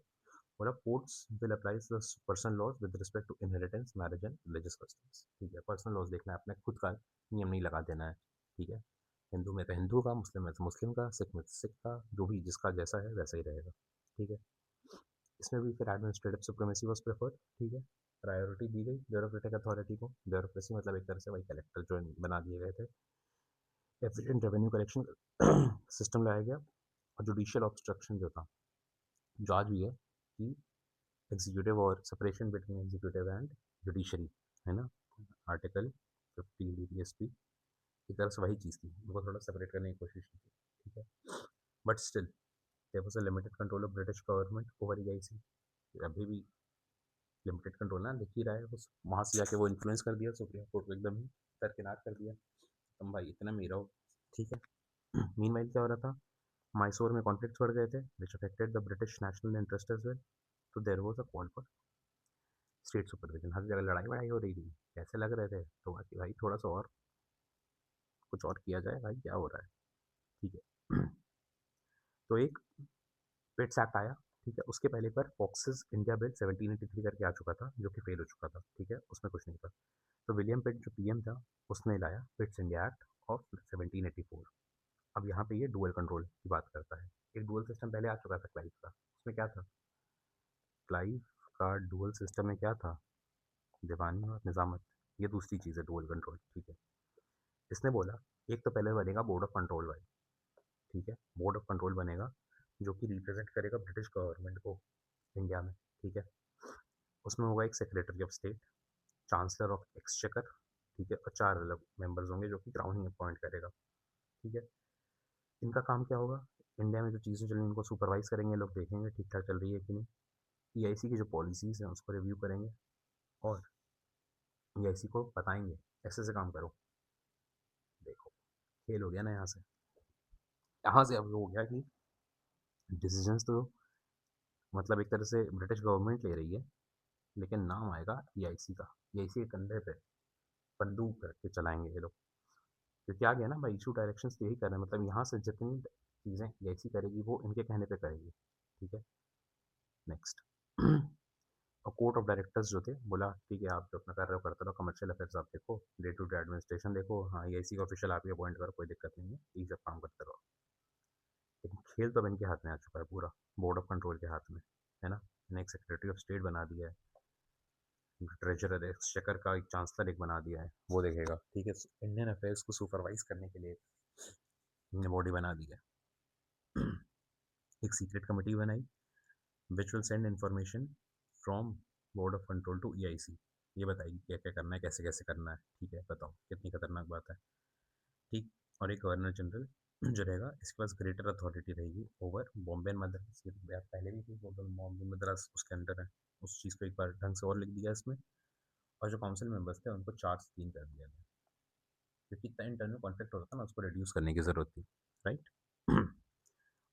बोला courts will applies the personal laws with respect to inheritance marriage and religious customs, ठीक है। पर्सनल लॉज देखना है, अपने खुद का नियम नहीं लगा देना है, ठीक है। हिंदू में तो हिंदू का, मुस्लिम में तो मुस्लिम का, सिख में तो सिख का, जो भी जिसका जैसा है वैसा ही रहेगा, ठीक है। इसमें भी फिर एडमिनिस्ट्रेटिव सुप्रीमेसी वाज प्रेफर्ड, ठीक है। प्रायोरिटी दी गई ब्यूरोक्रेटिक अथॉरिटी को, ब्यूरोक्रेसी मतलब एक तरह से वही कलेक्टर जो बना दिए गए थे। एफिशिएंट रेवेन्यू कलेक्शन सिस्टम लाया गया, और जुडिशियल ऑब्स्ट्रक्शन जो था, जो आज भी है कि एग्जीक्यूटिव और separation between executive and judiciary, है ना, आर्टिकल 50 डीपीएसपी की तरफ से वही चीज़ थी, उनको थोड़ा सेपरेट करने की कोशिश की थी, ठीक है। But still there was a limited control of British government over EIC, अभी भी लिमिटेड कंट्रोल ना दिख ही रहा है, बस वहाँ से जाके वो इन्फ्लुएंस कर दिया सुप्रीम कोर्ट को, एकदम ही दरकिनार कर दिया, तुम भाई इतना मेरा हो, ठीक है। मीनवाइल क्या हो रहा था, मैसूर में कॉन्फ्लिक्ट्स बढ़ गए थे which affected the British national interest as well, तो there was a call for state supervision, हर जगह लड़ाई वड़ाई हो रही थी, कैसे लग रहे थे, तो बाकी भाई थोड़ा सा और कुछ और किया जाए भाई क्या हो रहा है, ठीक है। तो एक पेट्स एक्ट आया, ठीक है। उसके पहले पर फॉक्सेस इंडिया बिल 1783 करके आ चुका था, जो कि फेल हो चुका था, ठीक है, उसमें कुछ नहीं था। तो विलियम पिट जो पीएम था उसने लाया पिट्स इंडिया एक्ट ऑफ 1784। अब यहाँ पे ये डुअल कंट्रोल की बात करता है, एक डुअल सिस्टम पहले आ चुका था क्लाइव का, उसमें क्या था, क्लाइव का डुअल सिस्टम में क्या था, दीवानी और निजामत, ये दूसरी चीज़ है डुअल कंट्रोल, ठीक है। इसने बोला एक तो पहले बनेगा बोर्ड ऑफ कंट्रोल भाई, ठीक है, बोर्ड ऑफ कंट्रोल बनेगा जो कि रिप्रेजेंट करेगा ब्रिटिश गवर्नमेंट को इंडिया में, ठीक है। उसमें होगा एक secretary of state, chancellor of exchequer, ठीक है, और 4 अलग मेंबर्स होंगे जो कि क्राउन ही अपॉइंट करेगा, ठीक है। इनका काम क्या होगा? इंडिया में जो चीज़ें चल रही हैं उनको सुपरवाइज़ करेंगे, लोग देखेंगे ठीक-ठाक चल रही है कि नहीं। ईआईसी की जो पॉलिसीज़ हैं उसको रिव्यू करेंगे और ईआईसी को बताएँगे, ऐसे-ऐसे काम करो। देखो, खेल हो गया ना यहाँ से। यहाँ से अब हो गया कि डिसीज़न्स तो मतलब एक तरह से ब्रिटिश गवर्नमेंट ले रही है, लेकिन नाम आएगा ईआईसी का। ईआईसी के कंधे पे बंदूक रख के चलाएँगे ये लोग। क्योंकि आ गया ना भाई, इशू डायरेक्शंस तो यही कर रहे हैं, मतलब यहाँ से जितनी चीज़ें ईआईसी करेगी वो इनके कहने पे करेगी, ठीक है। नेक्स्ट और कोर्ट ऑफ डायरेक्टर्स जो थे बोला ठीक है आप जो अपना कर रहे हो करते रहो, कमर्शियल अफेयर्स आप देखो, डे टू डे एडमिनिस्ट्रेशन देखो, हाँ ईआईसी का ऑफिशियल आप ही अपॉइंट करो, कोई दिक्कत नहीं है, यही सब काम करते रहो। लेकिन खेल तो अब इनके हाथ में आ चुका है पूरा, बोर्ड ऑफ कंट्रोल के हाथ में, है ना। इन्हें एक सेक्रेटरी ऑफ स्टेट बना दिया है, ट्रेजरर एक्सचेकर का एक चांसलर एक बना दिया है, वो देखेगा, ठीक है। इंडियन अफेयर्स को सुपरवाइज करने के लिए इन्हें बॉडी बना दी है। एक सीक्रेट कमेटी बनाई which will send information from board of control to EIC, ये बताएगी क्या क्या करना है, कैसे कैसे करना है, ठीक है, बताओ कितनी खतरनाक बात है, ठीक। और एक गवर्नर जनरल जो रहेगा, इसके पास ग्रेटर अथॉरिटी रहेगी ओवर बॉम्बे एंड मद्रास। ये तो बात पहले भी थी, बॉम्बे मद्रास उसके अंडर है, उस चीज़ को एक बार ढंग से और लिख दिया इसमें। और जो काउंसिल मेंबर्स थे उनको 4 से 3 कर दिया गया, क्योंकि इतना इंटरनल कॉन्फ्लिक्ट होता था ना, उसको रिड्यूस करने की ज़रूरत थी, राइट।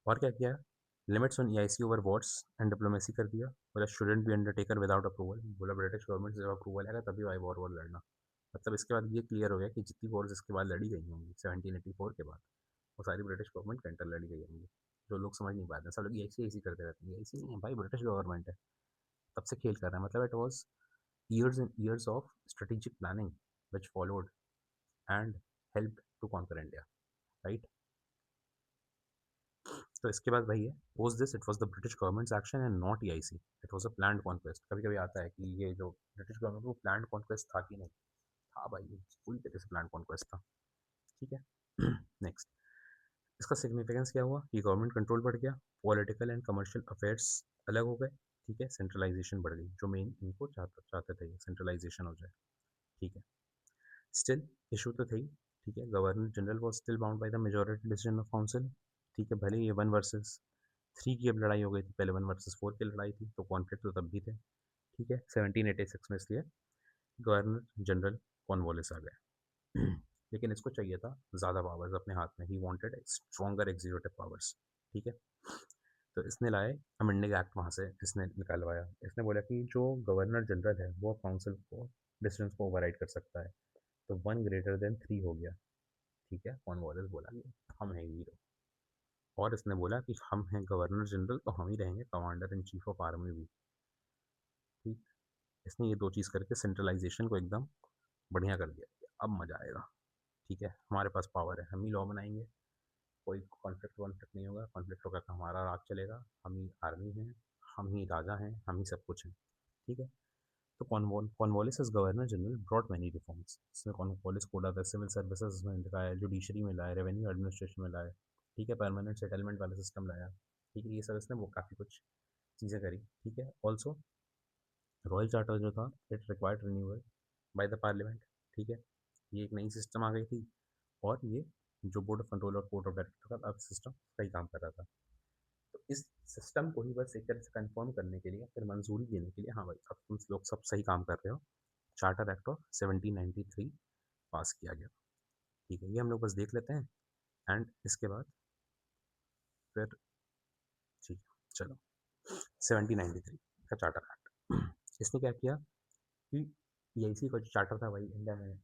और क्या किया? Limits on EIC over Wars and diplomacy कर दिया, बोला shouldn't be undertaken without approval, बोला ब्रिटिश गवर्नमेंट से जब अप्रूवल आएगा तभी भाई वॉर वॉर लड़ना। मतलब इसके बाद ये क्लियर हो गया कि जितनी वॉर्स इसके बाद लड़ी गई होंगी 1784 के बाद, वो सारी ब्रिटिश गवर्नमेंट के अंडर लड़ी गई होंगी। जो लोग समझ नहीं पाते, सब लोग ईआईसी ऐसी करते रहते हैं, ईआईसी नहीं है भाई, ब्रिटिश गवर्नमेंट है, तब से खेल कर रहे हैं। मतलब it was years and years of strategic planning which followed and helped to conquer India, right? तो इसके बाद वही है, post this it was the British governments action and not EIC, it was a planned conquest. कभी कभी आता है कि ये जो ब्रिटिश गवर्नमेंट वो प्लान्ड कॉन्क्वेस्ट था कि नहीं था, भाई ये पूरी तरह से प्लान्ड कॉन्क्वेस्ट था, ठीक है। नेक्स्ट, इसका सिग्निफिकेंस क्या हुआ कि गवर्नमेंट कंट्रोल बढ़ गया, पॉलिटिकल एंड कमर्शियल अफेयर्स अलग हो गए, ठीक है, सेंट्रलाइजेशन बढ़ गई, जो मेन इनको चाहते थे सेंट्रलाइजेशन हो जाए, ठीक है। स्टिल इशू तो थे ही, ठीक है, governor general was still bound by the majority decision of council, ठीक है, भले ये 1 वर्सेस 3 की अब लड़ाई हो गई थी, पहले 1 वर्सेस 4 की लड़ाई थी, तो कॉन्फ्लिक्ट तो तब भी थे, ठीक है। 1786 में इसलिए गवर्नर जनरल कॉर्नवालिस आ गए। लेकिन इसको चाहिए था ज़्यादा पावर्स अपने हाथ में, he wanted stronger executive powers, ठीक है। तो इसने लाए अमेंडिंग एक्ट, वहाँ से इसने निकलवाया, इसने बोला कि जो गवर्नर जनरल है वो काउंसिल को डिसीजंस को ओवरराइड कर सकता है, तो 1 ग्रेटर देन 3 हो गया, ठीक है। कॉर्नवालिस बोला कि हम हैं हीरो, और इसने बोला कि हम हैं गवर्नर जनरल तो हम ही रहेंगे commander in chief of army भी, ठीक। इसने ये 2 चीज़ करके सेंट्रलाइजेशन को एकदम बढ़िया कर दिया कि अब मज़ा आएगा, ठीक है, हमारे पास पावर है, हम ही लॉ बनाएंगे, कोई कॉन्फ्लिक्ट वॉन्फ्लिक्ट नहीं होगा, कॉन्फ्लिक्ट होगा तो हमारा राज चलेगा, हम ही आर्मी हैं, हम ही राजा हैं, हम ही सब कुछ हैं, ठीक है। तो Cornwallis as governor general brought many reforms, इसमें Cornwallis code of civil services में लाया, जुडिशरी में लाया, रेवेन्यू एडमिनिस्ट्रेशन में लाया, ठीक है, परमानेंट सेटलमेंट वाला सिस्टम लाया, ठीक है, ये सब इसने वो काफ़ी कुछ चीज़ें करी, ठीक है। ऑल्सो रॉयल चार्टर जो था it required renewal by the parliament, ठीक है, ये एक नई सिस्टम आ गई थी, और ये जो बोर्ड ऑफ कंट्रोल और कोर्ट ऑफ डायरेक्टर का अब सिस्टम सही काम कर रहा था। तो इस सिस्टम को ही बस एक तरह से कंफर्म करने के लिए, फिर मंजूरी देने के लिए, हाँ भाई अब तुम लोग सब सही काम कर रहे हो, चार्टर एक्ट ऑफ 1793 पास किया गया, ठीक है। ये हम लोग बस देख लेते हैं, एंड इसके बाद फिर ठीक है चलो, 1793 का चार्टर एक्ट, इसने क्या किया कि ईआईसी का जो चार्टर था भाई इंडिया में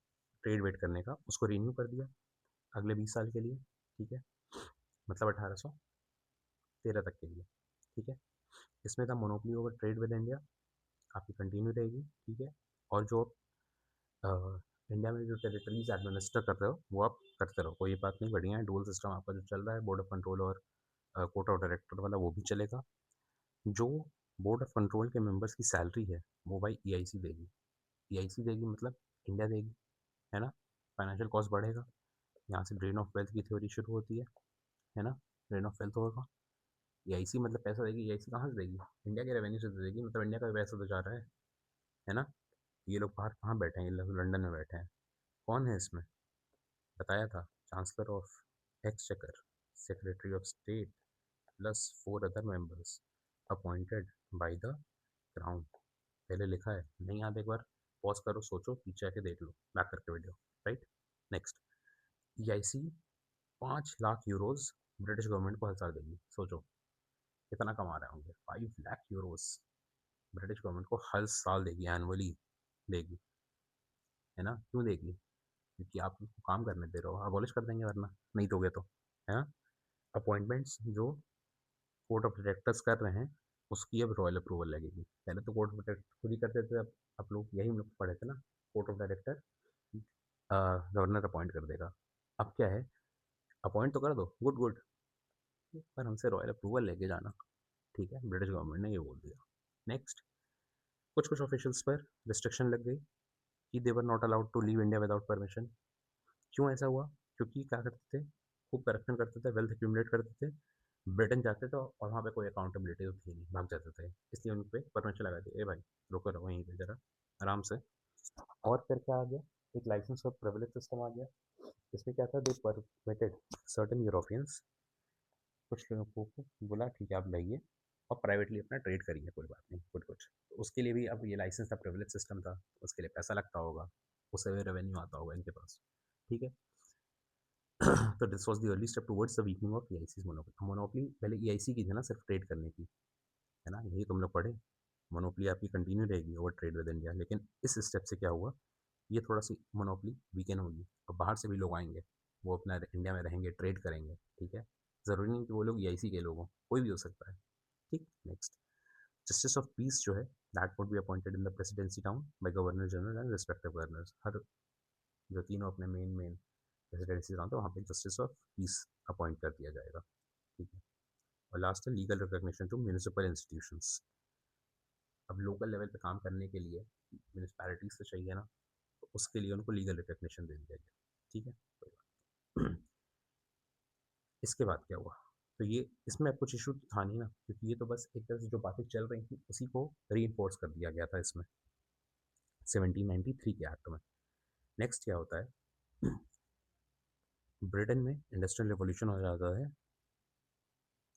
ट्रेड वेड करने का, उसको रिन्यू कर दिया अगले 20 साल के लिए, ठीक है, मतलब 1813 तक के लिए, ठीक है। इसमें था monopoly over trade with India, आपकी कंटिन्यू रहेगी, ठीक है। और जो अ, इंडिया में जो टेरिटरीज एडमिनिस्टर कर रहे हो वो आप करते रहो, कोई बात नहीं, बढ़िया है, डुअल सिस्टम आपका जो चल रहा है, बोर्ड ऑफ कंट्रोल और कोर्ट ऑफ डायरेक्टर वाला, वो भी चलेगा। जो बोर्ड ऑफ कंट्रोल के मेंबर्स की सैलरी है वो भाई ईआईसी देगी, ईआईसी देगी मतलब इंडिया देगी, है ना। फाइनेंशियल कॉस्ट बढ़ेगा, यहाँ से ड्रेन ऑफ वेल्थ की थ्योरी शुरू होती है ना। ड्रेन ऑफ वेल्थ होगा, ईआईसी मतलब पैसा देगी, ईआईसी कहाँ से देगी? इंडिया के रेवेन्यू से तो देगी, मतलब इंडिया का पैसा तो जा रहा है, है ना? ये लोग बाहर कहाँ बैठे हैं? ये लोग लंदन में बैठे हैं। कौन है इसमें? बताया था, chancellor of exchequer, secretary of state plus 4 other members appointed by the crown. पहले लिखा है, नहीं याद? एक बार पॉज करो, सोचो, पीछे आके देख लो बैक करके video. Right, next. EIC 5 lakh euros British government को हर साल देगी। सोचो कितना कमा रहे होंगे। 5 लाख यूरोज ब्रिटिश गवर्नमेंट को हर साल देगी, एनुअली देगी, है ना? क्यों देगी? क्योंकि आप उनको काम करने दे रहे हो। अबॉलिश कर देंगे वरना नहीं दोगे तो, है ना? अपॉइंटमेंट्स जो कोर्ट ऑफ डायरेक्टर्स कर रहे हैं, उसकी अब रॉयल अप्रूवल लगेगी। पहले तो कोर्ट ऑफ डायरेक्टर खुद ही करते थे। अब आप लोग यही हम लोग पढ़े थे ना, court of director governor appoint कर देगा। अब क्या है, अपॉइंट तो कर दो, गुड गुड, पर हमसे रॉयल अप्रूवल लेके जाना। ठीक है, ब्रिटिश गवर्नमेंट ने ये बोल दिया। नेक्स्ट, कुछ कुछ ऑफिशियल्स पर रिस्ट्रिक्शन लग गई कि they were not allowed to leave India without permission. क्यों ऐसा हुआ? क्योंकि क्या करते थे, खूब करप्शन करते थे, वेल्थ एक्यूमुलेट करते थे, ब्रिटेन जाते थे और वहाँ पे कोई अकाउंटेबिलिटी तो थी नहीं, भाग जाते थे। इसलिए उन पे परमिशन लगा दी, ए भाई रुको रहो वहीं पे जरा आराम से। और फिर क्या आ गया, एक लाइसेंस ऑफ प्रिविलेज सिस्टम आ गया। इसमें क्या था, दे परमिटेड सर्टेन यूरोपियंस, कुछ लोगों को बोला ठीक है आप लाइए और प्राइवेटली अपना ट्रेड करिए, कोई बात नहीं, कुछ कुछ तो उसके लिए भी अब ये लाइसेंस था, प्रिविलेज सिस्टम था, उसके लिए पैसा लगता होगा, उससे भी रेवेन्यू आता होगा इनके पास। ठीक है। तो this was the early step towards the weakening of EIC's monopoly. Monopoly पहले ईआईसी की थी ना, सिर्फ ट्रेड करने की, है ना? यही तुम लोग पढ़े। मोनोपोली आपकी कंटिन्यू रहेगी ओवर ट्रेड विद इंडिया, लेकिन इस स्टेप से क्या हुआ, ये थोड़ा सी मोनोपोली वीकेन होगी और बाहर से भी लोग आएंगे, वो अपना इंडिया में रहेंगे, ट्रेड करेंगे। ठीक है, ज़रूरी नहीं कि वो लोग ईआईसी के लोग हों, कोई भी हो सकता है। ठीक, नेक्स्ट। जस्टिस ऑफ पीस जो है, that would be appointed in the presidency town by governor general and respective governors. हर जो तीनों अपने मेन मेन प्रेसिडेंसी टाउन, तो वहाँ पे जस्टिस ऑफ पीस अपॉइंट कर दिया जाएगा। ठीक है। और लास्ट है legal recognition to municipal institutions. अब लोकल लेवल पे काम करने के लिए म्यूनिसपैलिटीज से चाहिए ना, तो उसके लिए उनको लीगल रिकॉग्निशन दे दिया गया। ठीक है, कोई बात। इसके बाद क्या हुआ, तो ये इसमें अब कुछ इशू था नहीं ना, क्योंकि ये तो बस एक तरह से जो बातें चल रही थी उसी को री कर दिया गया था इसमें 1793 के एक्ट में। नेक्स्ट क्या होता है, ब्रिटेन में इंडस्ट्रियल रिवॉल्यूशन हो जाता है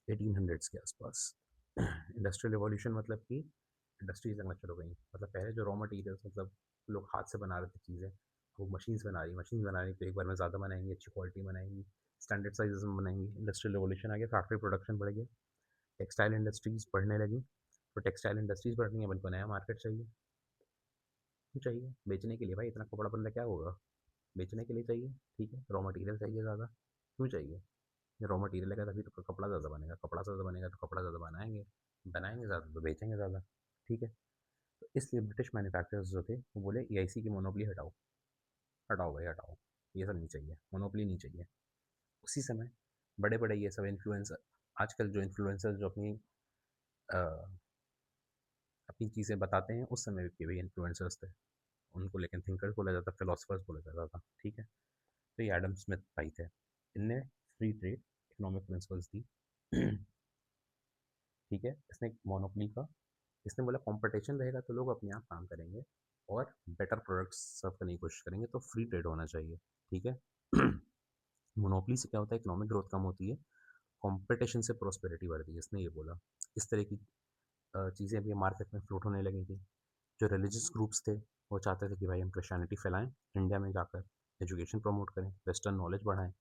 1800s के आसपास। इंडस्ट्रियल रिवॉल्यूशन मतलब कि इंडस्ट्रीज लगना शुरू हो गई। मतलब पहले जो रॉ मटेरियल्स, मतलब लोग हाथ से बना रहे थे चीज़ें, वो मशीन्स बना रही, मशीन बना रही, तो एक बार में ज़्यादा बनाएंगी, अच्छी क्वालिटी बनाएंगी, स्टैंडर्ड साइजेस में बनाएंगी। इंडस्ट्रियल रिवॉल्यूशन आ गया, फैक्ट्री प्रोडक्शन बढ़ गया, टेक्सटाइल इंडस्ट्रीज बढ़ने लगी। तो टेक्सटाइल इंडस्ट्रीज बढ़ रही है, बन को नया मार्केट चाहिए। क्यों चाहिए? बेचने के लिए भाई, इतना कपड़ा बंदा क्या होगा, बेचने के लिए चाहिए। ठीक है, रॉ मटेरियल चाहिए ज़्यादा। क्यों चाहिए? रॉ मटेरियल लगा तभी तो कपड़ा ज़्यादा बनेगा, कपड़ा ज़्यादा बनेगा तो कपड़ा ज़्यादा बनाएंगे, बनाएंगे ज़्यादा तो बेचेंगे ज़्यादा। ठीक है, तो इसलिए ब्रिटिश मैन्युफैक्चरर्स जो थे वो बोले ईआईसी की मोनोपोली हटाओ, हटाओ भाई हटाओ, ये सब नहीं चाहिए, मोनोपोली नहीं चाहिए। उसी समय बड़े बड़े ये सब इन्फ्लुएंसर, आजकल जो इन्फ्लुएंसर जो अ, अपनी चीज़ें बताते हैं, उस समय के भी इन्फ्लुएंसर्स थे। उनको लेकिन थिंकर्स बोला जाता, फिलोसफर्स बोला जाता था। ठीक है, तो ये एडम स्मिथ भाई थे, इनने फ्री ट्रेड इकोनॉमिक प्रिंसिपल्स दी। ठीक है, इसने मोनोपोली का, इसने बोला कंपटीशन रहेगा तो लोग अपने आप काम करेंगे और बेटर प्रोडक्ट्स सर्व करने की कोशिश करेंगे, तो फ्री ट्रेड होना चाहिए। ठीक है। मोनोपोली से क्या होता है, इकोनॉमिक ग्रोथ कम होती है, कंपटीशन से प्रोस्पेरिटी बढ़ती है, इसने ये बोला। इस तरह की चीज़ें अभी मार्केट में फ्लोट होने लगेंगी। जो रिलीजियस ग्रुप्स थे, वो चाहते थे कि भाई हम क्रिश्चियनिटी फैलाएं, इंडिया में जाकर एजुकेशन प्रमोट करें, वेस्टर्न नॉलेज बढ़ाएं।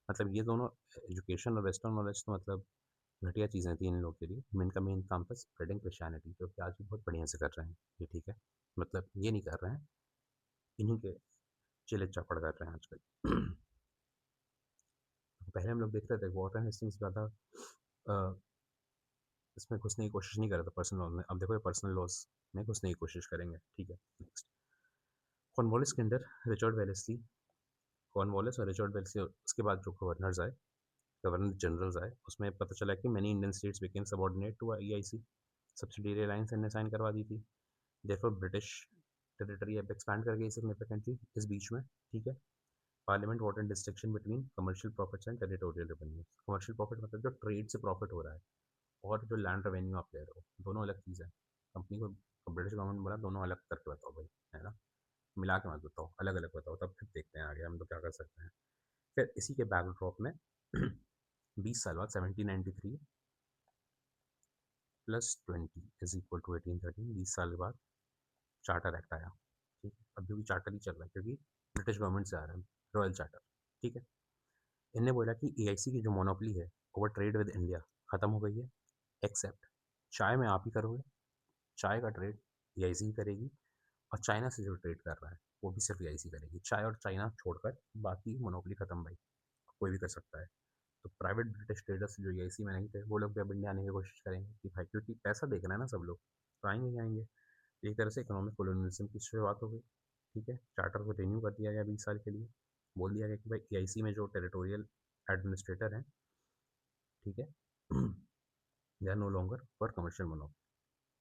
मतलब ये दोनों, एजुकेशन और वेस्टर्न नॉलेज, तो मतलब घटिया चीज़ें थी इन लोगों के लिए। इनका मेन काम था स्प्रेडिंग क्रिश्चियनिटी, जो कि आज भी बहुत बढ़िया से कर रहे हैं ये। ठीक है, मतलब ये नहीं कर रहे हैं, इन्हीं के चिले चापड़ कर रहे हैं आजकल। पहले हम लोग देखते थे वॉरेन हेस्टिंग्स ज़्यादा इसमें घुसने की कोशिश नहीं कर रहा था पर्सनल लॉ में। अब देखो ये पर्सनल लॉज में घुसने की कोशिश करेंगे। ठीक है, नेक्स्ट। कॉर्नवालिस के अंडर रिचर्ड वेलेस्ली, कॉर्नवालिस और रिचर्ड वेलेस्ली, उसके बाद जो गवर्नर्स आए, गवर्नर जनरल्स आए, उसमें पता चला कि many Indian states became subordinate to EIC. Subsidiary alliance इनने साइन करवा दी थी। देयरफॉर ब्रिटिश टेरिटरी अब एक्सपैंड कर गई सिग्निफिकेंटली इस बीच में। ठीक है, parliament wanted distinction between commercial profits and territorial revenue. Commercial profit मतलब जो ट्रेड से प्रॉफिट हो रहा है, और जो लैंड रेवेन्यू आप ले रहे हो, दोनों अलग चीज़ है। कंपनी को तो ब्रिटिश गवर्नमेंट बोला दोनों अलग करके बताओ भाई, है ना? मिला के मत बताओ, अलग-अलग बताओ, तब फिर देखते हैं आगे हम लोग क्या कर सकते हैं। फिर इसी के बैकड्रॉप में 20 साल बाद 1793 प्लस 20 इज इक्वल टू 1813, 20 साल के बाद चार्टर एक्ट आया। ठीक है, अभी भी चार्टर ही चल रहा है क्योंकि ब्रिटिश गवर्नमेंट से आ रहा है, रॉयल चार्टर। ठीक है, इनने बोला कि एआईसी की जो मोनोपोली है ओवर ट्रेड विद इंडिया खत्म हो गई है, एक्सेप्ट चाय में आप ही करोगे, चाय का ट्रेड एआईसी ही करेगी, और चाइना से जो ट्रेड कर रहा है वो भी सिर्फ एआईसी करेगी। चाय और चाइना छोड़कर बाकी मोनोपोली खत्म भाई, कोई भी कर सकता है। तो प्राइवेट ब्रिटिश ट्रेडर्स जो एआईसी में नहीं थे वो लोग भी अब इंडिया आने की कोशिश करेंगे कि भाई, क्योंकि पैसा देख रहे हैं ना सब लोग, तो आएंगे ही आएंगे। एक तरह से इकोनॉमिक कोलोनियलिज्म की शुरुआत हो गई। ठीक है, चार्टर को रिन्यू कर दिया गया 20 साल के लिए। बोल दिया गया कि भाई एआईसी में जो टेरिटोरियल एडमिनिस्ट्रेटर हैं, ठीक है, they are no longer for commercial monopoly.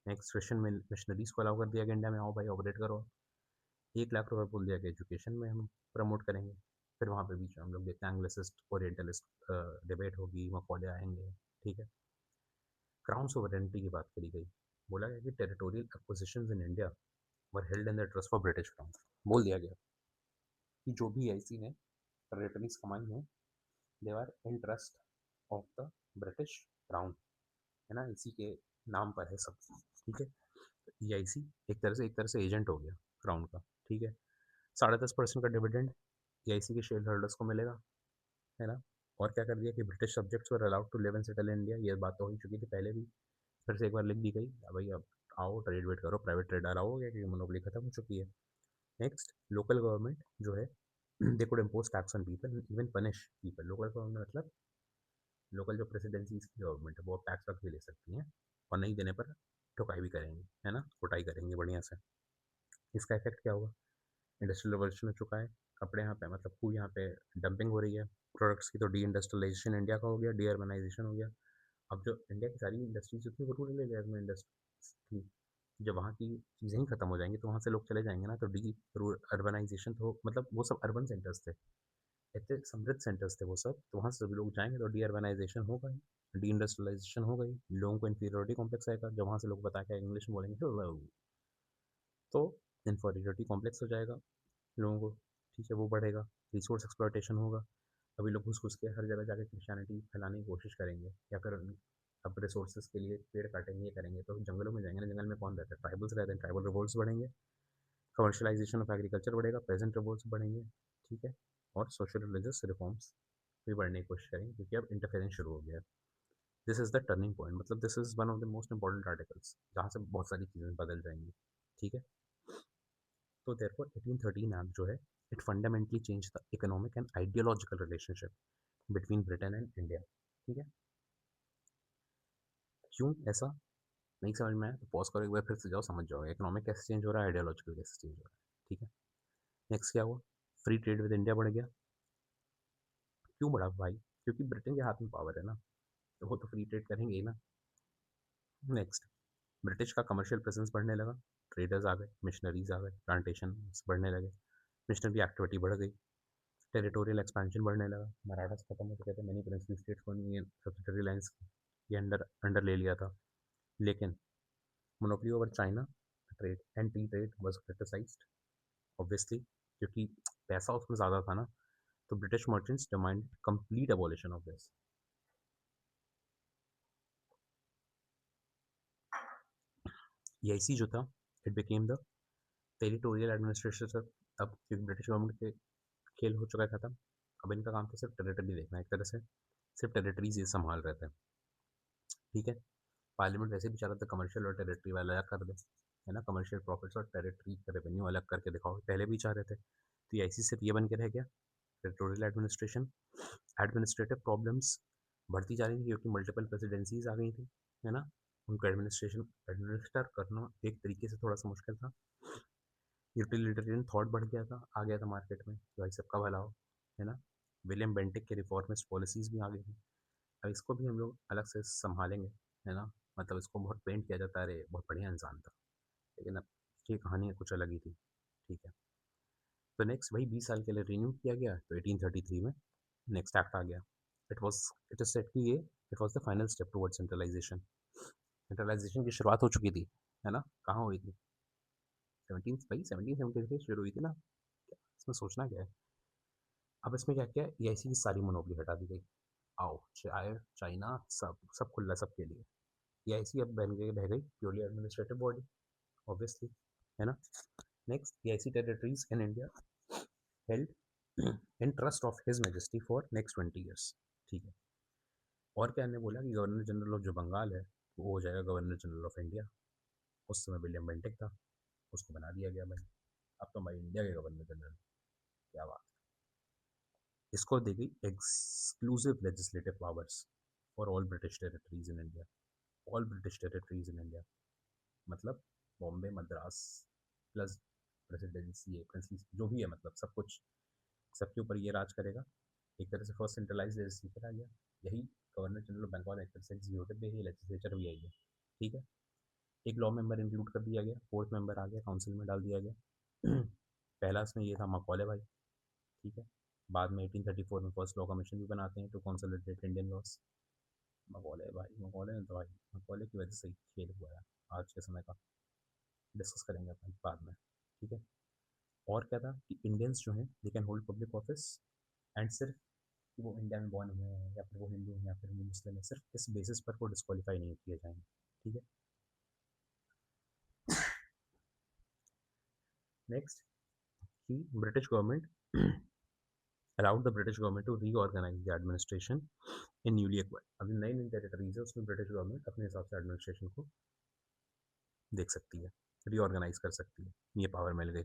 Next question में मिशनरीज को अलाउ कर दिया गया इंडिया में, आओ भाई ऑपरेट करो। 1 लाख रुपए बोल दिया गया एजुकेशन में हम प्रमोट करेंगे। फिर वहाँ पे बीच में हम लोग देखते हैं एंग्लिसिस्ट ओरिएंटलिस्ट डिबेट होगी, मकौले आएंगे। ठीक है, क्राउन सोवरेनिटी की बात करी गई। बोला गया कि territorial acquisitions in India were held in the trust for British crown. बोल दिया गया कि जो भी आईसी ने टेरिटरीज कमाई हैं, they are in trust of the British crown, है ना, इसी के नाम पर है सब। ठीक है, ईआईसी एक तरह से एजेंट हो गया क्राउन का। ठीक है, 10.5% का डिविडेंड ईआईसी के शेयर होल्डर्स को मिलेगा, है ना। और क्या कर दिया कि British subjects were allowed to live and settle in India, ये बात तो हो चुकी थी पहले भी, फिर से एक बार लिख दी गई। भाई अब आओ ट्रेड वेड करो, प्राइवेट ट्रेडर आओ गया क्योंकि मोनोपोली खत्म हो चुकी है। नेक्स्ट, लोकल गवर्नमेंट जो है they could impose tax on people, even punish people. Local government मतलब लोकल जो प्रेसिडेंसीज की गवर्नमेंट है वो टैक्स वैक्स भी ले सकती हैं, और नहीं देने पर ठुकाई भी करेंगी, है ना, कुटाई करेंगी बढ़िया से। इसका इफेक्ट क्या होगा? इंडस्ट्रियल रिवोल्यूशन हो चुका है, कपड़े यहाँ पे मतलब पूरी यहाँ पे डंपिंग हो रही है प्रोडक्ट्स की, तो डी इंडस्ट्रियलाइजेशन इंडिया का हो गया, डी अर्बनाइजेशन हो गया। अब जो इंडिया की सारी इंडस्ट्रीज होती है वो रूरल एरियाज में इंडस्ट्रीज थी, जब वहाँ की चीज़ें ही खत्म हो जाएंगी तो वहाँ से लोग चले जाएंगे ना, तो डी अर्बनाइजेशन तो मतलब वो सब अर्बन सेंटर्स थे, इतने समृद्ध सेंटर्स थे वो सब, तो वहाँ से सभी लोग जाएंगे तो डी अर्बनाइजेशन होगा ही, डी इंडस्ट्रियलाइजेशन हो गई, लोगों को इन्फीरियोरिटी कॉम्प्लेक्स आएगा, जब वहाँ से लोग बता के इंग्लिश में बोलेंगे hello, तो इन्फीरियोरिटी कॉम्प्लेक्स हो जाएगा लोगों को। ठीक है, वो बढ़ेगा, रिसोर्स एक्सप्लॉयटेशन होगा। अभी लोग घुस-घुस के हर जगह जाके क्रिश्चियनिटी फैलाने की कोशिश करेंगे, या फिर अब रिसोर्सेज़ के लिए पेड़ काटेंगे, ये करेंगे, तो जंगलों में जाएँगे ना, जंगल में कौन रहता है? ट्राइबल्स रहते हैं, ट्राइबल रिवोल्ट्स बढ़ेंगे, कमर्शियलाइज़ेशन ऑफ एग्रीकल्चर बढ़ेगा, पेजेंट रिवोल्ट्स बढ़ेंगे, ठीक है? और सोशल रिलीजियस रिफॉर्म्स भी बढ़ने की कोशिश करेंगे क्योंकि अब इंटरफेरेंस शुरू हो गया है। This is the turning point, मतलब this is one of the most important articles जहाँ से बहुत सारी चीज़ें बदल जाएँगी, ठीक है? तो देयरफॉर 1813 एक्ट जो है, it fundamentally change the economic and ideological relationship between Britain and India. ठीक है, क्यों ऐसा नहीं समझ में आया तो पॉज करो, एक बार फिर से जाओ, समझ जाओगे इकोनॉमिक कैसे चेंज हो रहा है, आइडियोलॉजिकल कैसे चेंज हो रहा है। ठीक है, नेक्स्ट क्या हुआ? फ्री ट्रेड विद इंडिया बढ़ गया। क्यों बढ़ा भाई? क्योंकि ब्रिटेन के हाथ में पावर है ना, तो वो तो फ्री ट्रेड करेंगे ही ना। नेक्स्ट, ब्रिटिश का कमर्शियल प्रेजेंस बढ़ने लगा, ट्रेडर्स आ गए, मिशनरीज आ गए, प्लांटेशन बढ़ने लगे, मिशनरी एक्टिविटी बढ़ गई, टेरिटोरियल एक्सपेंशन बढ़ने लगा, मराठास खत्म हो चुके थे, मैनी प्रिंसली स्टेट्स को सब्सिडरी लाइन्स के अंडर अंडर ले लिया था। लेकिन monopoly over China trade and T trade was criticised, obviously, क्योंकि पैसा उसमें ज़्यादा था ना, तो British merchants demand complete abolition of this. EIC जो था, it became the territorial administration. अब क्योंकि ब्रिटिश गवर्नमेंट के खेल हो चुका है खत्म, अब इनका काम था सिर्फ टेरिटरी देखना, एक तरह से सिर्फ टेरिटरीज ये संभाल रहे थे। ठीक है, पार्लियामेंट वैसे भी चाह रहा था कमर्शियल और टेरिटरी वाला अलग कर दे, है ना, कमर्शियल प्रॉफिट्स और टेरिटरी रेवेन्यू अलग करके दिखाओ, पहले भी चाह रहे थे, तो ईआईसी सिर्फ ये बन के रह गया, टेरिटोरियल एडमिनिस्ट्रेशन। एडमिनिस्ट्रेटिव प्रॉब्लम्स बढ़ती जा रही थी क्योंकि मल्टीपल प्रेसिडेंसीज आ गई थी, है ना, उनको एडमिनिस्ट्रेशन एडमिनिस्टर करना एक तरीके से थोड़ा सा मुश्किल था। यूटिलिटेरियन थॉट बढ़ गया था, आ गया था मार्केट में कि भाई सबका भला हो, है ना। विलियम बेंटिक के रिफॉर्मिस्ट पॉलिसीज़ भी आ गई थी। अब इसको भी हम लोग अलग से सँभालेंगे, है ना। मतलब इसको बहुत पेंट किया जाता है, अरे बहुत बढ़िया इंसान था, लेकिन अब इसकी कहानी कुछ अलग ही थी। ठीक है, तो नेक्स्ट वही 20 साल के लिए रिन्यू किया गया, तो 1833 में नेक्स्ट एक्ट आ गया। It was it is said कि ये it was the final step towards centralisation. Centralisation की शुरुआत हो चुकी थी, है ना? कहाँ हुई थी? 1773 शुरू हुई थी ना? इसमें सोचना क्या है? अब इसमें क्या किया, ईआईसी की सारी मोनोपोली हटा दी गई। आओ, चाय, चाइना, सब सब खुला सबके लिए। ईआईसी अब रह गई प्योरली एडमिनिस्ट्रेटिव बॉडी, ऑब्वियसली, है ना? Next, EIC territories in India held in trust of his majesty for next 20 years. ठीक है। और क्या ने बोला कि गवर्नर जनरल ऑफ जो बंगाल है वो हो जाएगा गवर्नर जनरल ऑफ इंडिया। उस समय विलियम बेंटिक था, उसको बना दिया गया भाई। अब तो भाई इंडिया के गवर्नर जनरल। क्या बात। इसको दी गई exclusive legislative powers for all British territories in India. All British territories in India मतलब Bombay, Madras plus presidency, princely, जो भी है, मतलब सब कुछ सबके ऊपर ये राज करेगा। एक तरह से फर्स्ट सेंट्रलाइज लेजिस्लेचर आ गया। यही गवर्नर जनरल ऑफ बंगाल, एक तरह से एग्जीक्यूटिव भी है, लेजिस्लेचर भी यही है। ठीक है। एक लॉ मेंबर इंक्लूड कर दिया गया, फोर्थ मेंबर आ गया, काउंसिल में डाल दिया गया। पहला इसमें ये था मकौले भाई। ठीक है। बाद में 1834 में फर्स्ट लॉ कमीशन भी बनाते हैं to consolidate Indian laws. Macaulay भाई, मकौले ने तो भाई, मकौले की वजह से ही खेल हुआ है आज के समय का। डिस्कस करेंगे अपन बाद में। ठीक है। और क्या था कि इंडियंस जो हैं they can hold public office, and सिर्फ कि वो इंडिया में बॉर्न हुए हैं या फिर वो हिंदू हैं या फिर वो मुस्लिम है, सिर्फ इस बेसिस पर वो डिस्क्वालीफाई नहीं किए जाएंगे। ठीक है। नेक्स्ट, कि British government allowed the British government to reorganize the administration in newly acquired, अभी नई नई टेरिटरीज है उसमें ब्रिटिश गवर्नमेंट अपने हिसाब से एडमिनिस्ट्रेशन को देख सकती है, रीऑर्गेनाइज कर सकती है, ये पावर मिल गई।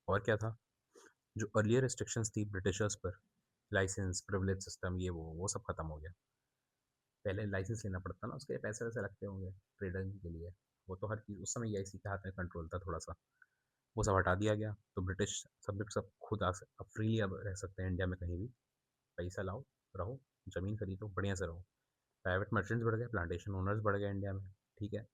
और क्या था, जो अर्लियर रिस्ट्रिक्शंस थी ब्रिटिशर्स पर, लाइसेंस, प्रिविलेज सिस्टम, ये वो सब खत्म हो गया। पहले लाइसेंस लेना पड़ता ना, उसके पैसे वैसे लगते होंगे ट्रेडर के लिए, वो तो हर चीज़ उस समय ईआईसी के हाथ में कंट्रोल था थोड़ा सा, वो सब हटा दिया गया। तो ब्रिटिश सब्जेक्ट सब खुद अब फ्रीली अब रह सकते हैं इंडिया में कहीं भी। पैसा लाओ, रहो, ज़मीन खरीदो, बढ़िया से रहो। प्राइवेट मर्चेंट्स बढ़ गए, प्लांटेशन ओनर्स बढ़ गए इंडिया में। ठीक है।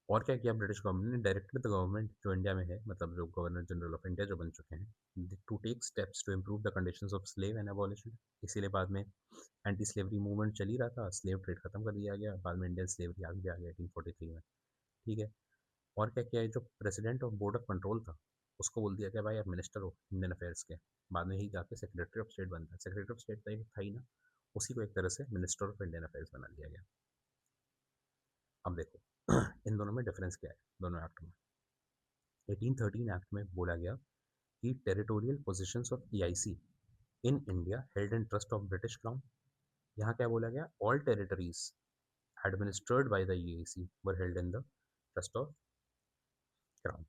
और क्या किया ब्रिटिश गवर्नमेंट ने, डायरेक्टेड द गवर्नमेंट जो इंडिया में है, मतलब जो गवर्नर जनरल ऑफ इंडिया जो बन चुके हैं, to take steps to improve the conditions of slave and abolish. इसीलिए बाद में एंटी स्लेवरी मूवमेंट चल ही रहा था, स्लेव ट्रेड खत्म कर दिया गया, बाद में इंडियन स्लेवरी आ गया 1843 में। ठीक है। और क्या किया, जो president of board of control था उसको बोल दिया गया भाई आप मिनिस्टर हो इंडियन अफेयर्स के। बाद में ही जाके सेक्रेटरी ऑफ स्टेट बनता है, सेक्रेटरी ऑफ स्टेट था ही ना, उसी को एक तरह से मिनिस्टर ऑफ इंडियन अफेयर्स बना दिया गया। अब देखो इन दोनों में डिफरेंस क्या है दोनों एक्ट में। 1813 एक्ट में बोला गया कि territorial positions of EIC in India held in trust of British crown. यहाँ क्या बोला गया, all territories administered by the EIC were held in the trust of crown.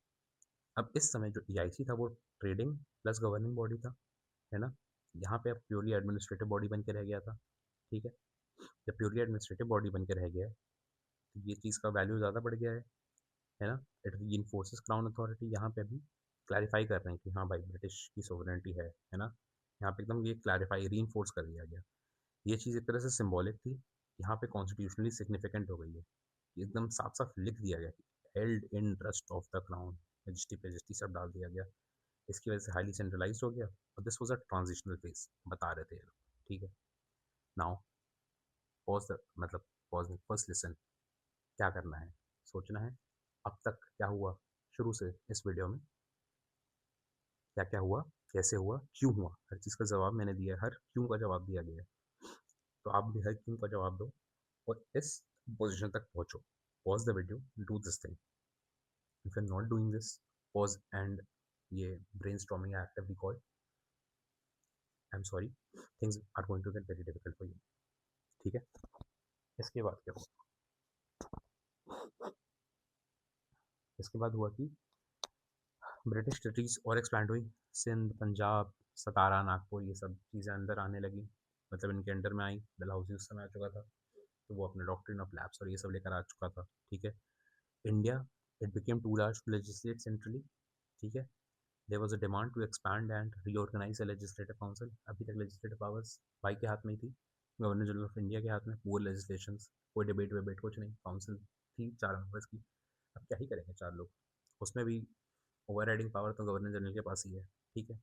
अब इस समय जो ईआईसी था वो ट्रेडिंग प्लस गवर्निंग बॉडी था, है ना? यहाँ पे अब प्योरली एडमिनिस्ट्रेटिव बॉडी बन के रह गया था। ठीक है। जब प्योरली एडमिनिस्ट्रेटिव बॉडी बन के रह गया है तो ये चीज़ का वैल्यू ज़्यादा बढ़ गया है ना? It reinforces crown authority. यहाँ पे अभी क्लैरिफाई कर रहे हैं कि हाँ भाई ब्रिटिश की सोवरेनिटी है ना? यहाँ पे एकदम ये क्लैरिफाई रीइंफोर्स कर दिया गया। ये चीज़ एक तरह से सिंबॉलिक थी, यहाँ पे कॉन्स्टिट्यूशनली सिग्निफिकेंट हो गई है। एकदम साफ साफ लिख दिया गया, held in trust of the crown, majesty पेजेस्टी सब डाल दिया गया। इसकी वजह से हाईली सेंट्रलाइज हो गया और this was a transitional phase, बता रहे थे ये लोग। ठीक है। नाउ पॉज द, मतलब पॉज, फर्स्ट लिसन। क्या करना है, सोचना है अब तक क्या हुआ शुरू से इस वीडियो में, क्या क्या हुआ, कैसे हुआ, क्यों हुआ, हर चीज़ का जवाब मैंने दिया है, हर क्यों का जवाब दिया गया है। तो आप भी हर क्यों का जवाब दो और इस पोजीशन तक पहुंचो। Pause the video, do this thing. If you are not doing this, pause and ये brainstorming active recall, I am sorry, things are going to get very difficult for you. ठीक है। इसके बाद क्या हुआ, इसके बाद हुआ कि ब्रिटिश टेरिटरीज और एक्सपैंड हुई, सिंध, पंजाब, सतारा, नागपुर, ये सब चीज़ें अंदर आने लगी, मतलब इनके अंडर में आई। डलहौजी उस समय आ चुका था, तो वो अपने डॉक्ट्रिन ऑफ लैप्स और ये सब लेकर आ चुका था। ठीक है। India, it became too large to legislate centrally. ठीक है। There was a demand to expand and reorganise a legislative council. अभी तक लेजिस्लेटिव पावर्स भाई के हाथ में ही थी, गवर्नर जनरल ऑफ इंडिया के हाथ में, पूरे लेजिस्लेशन, कोई डिबेट वेबेट कुछ नहीं, काउंसिल थी 4 मेंबर्स की। अब क्या ही करेंगे 4 लोग, उसमें भी ओवर राइडिंग पावर तो गवर्नर जनरल के पास ही है। ठीक है।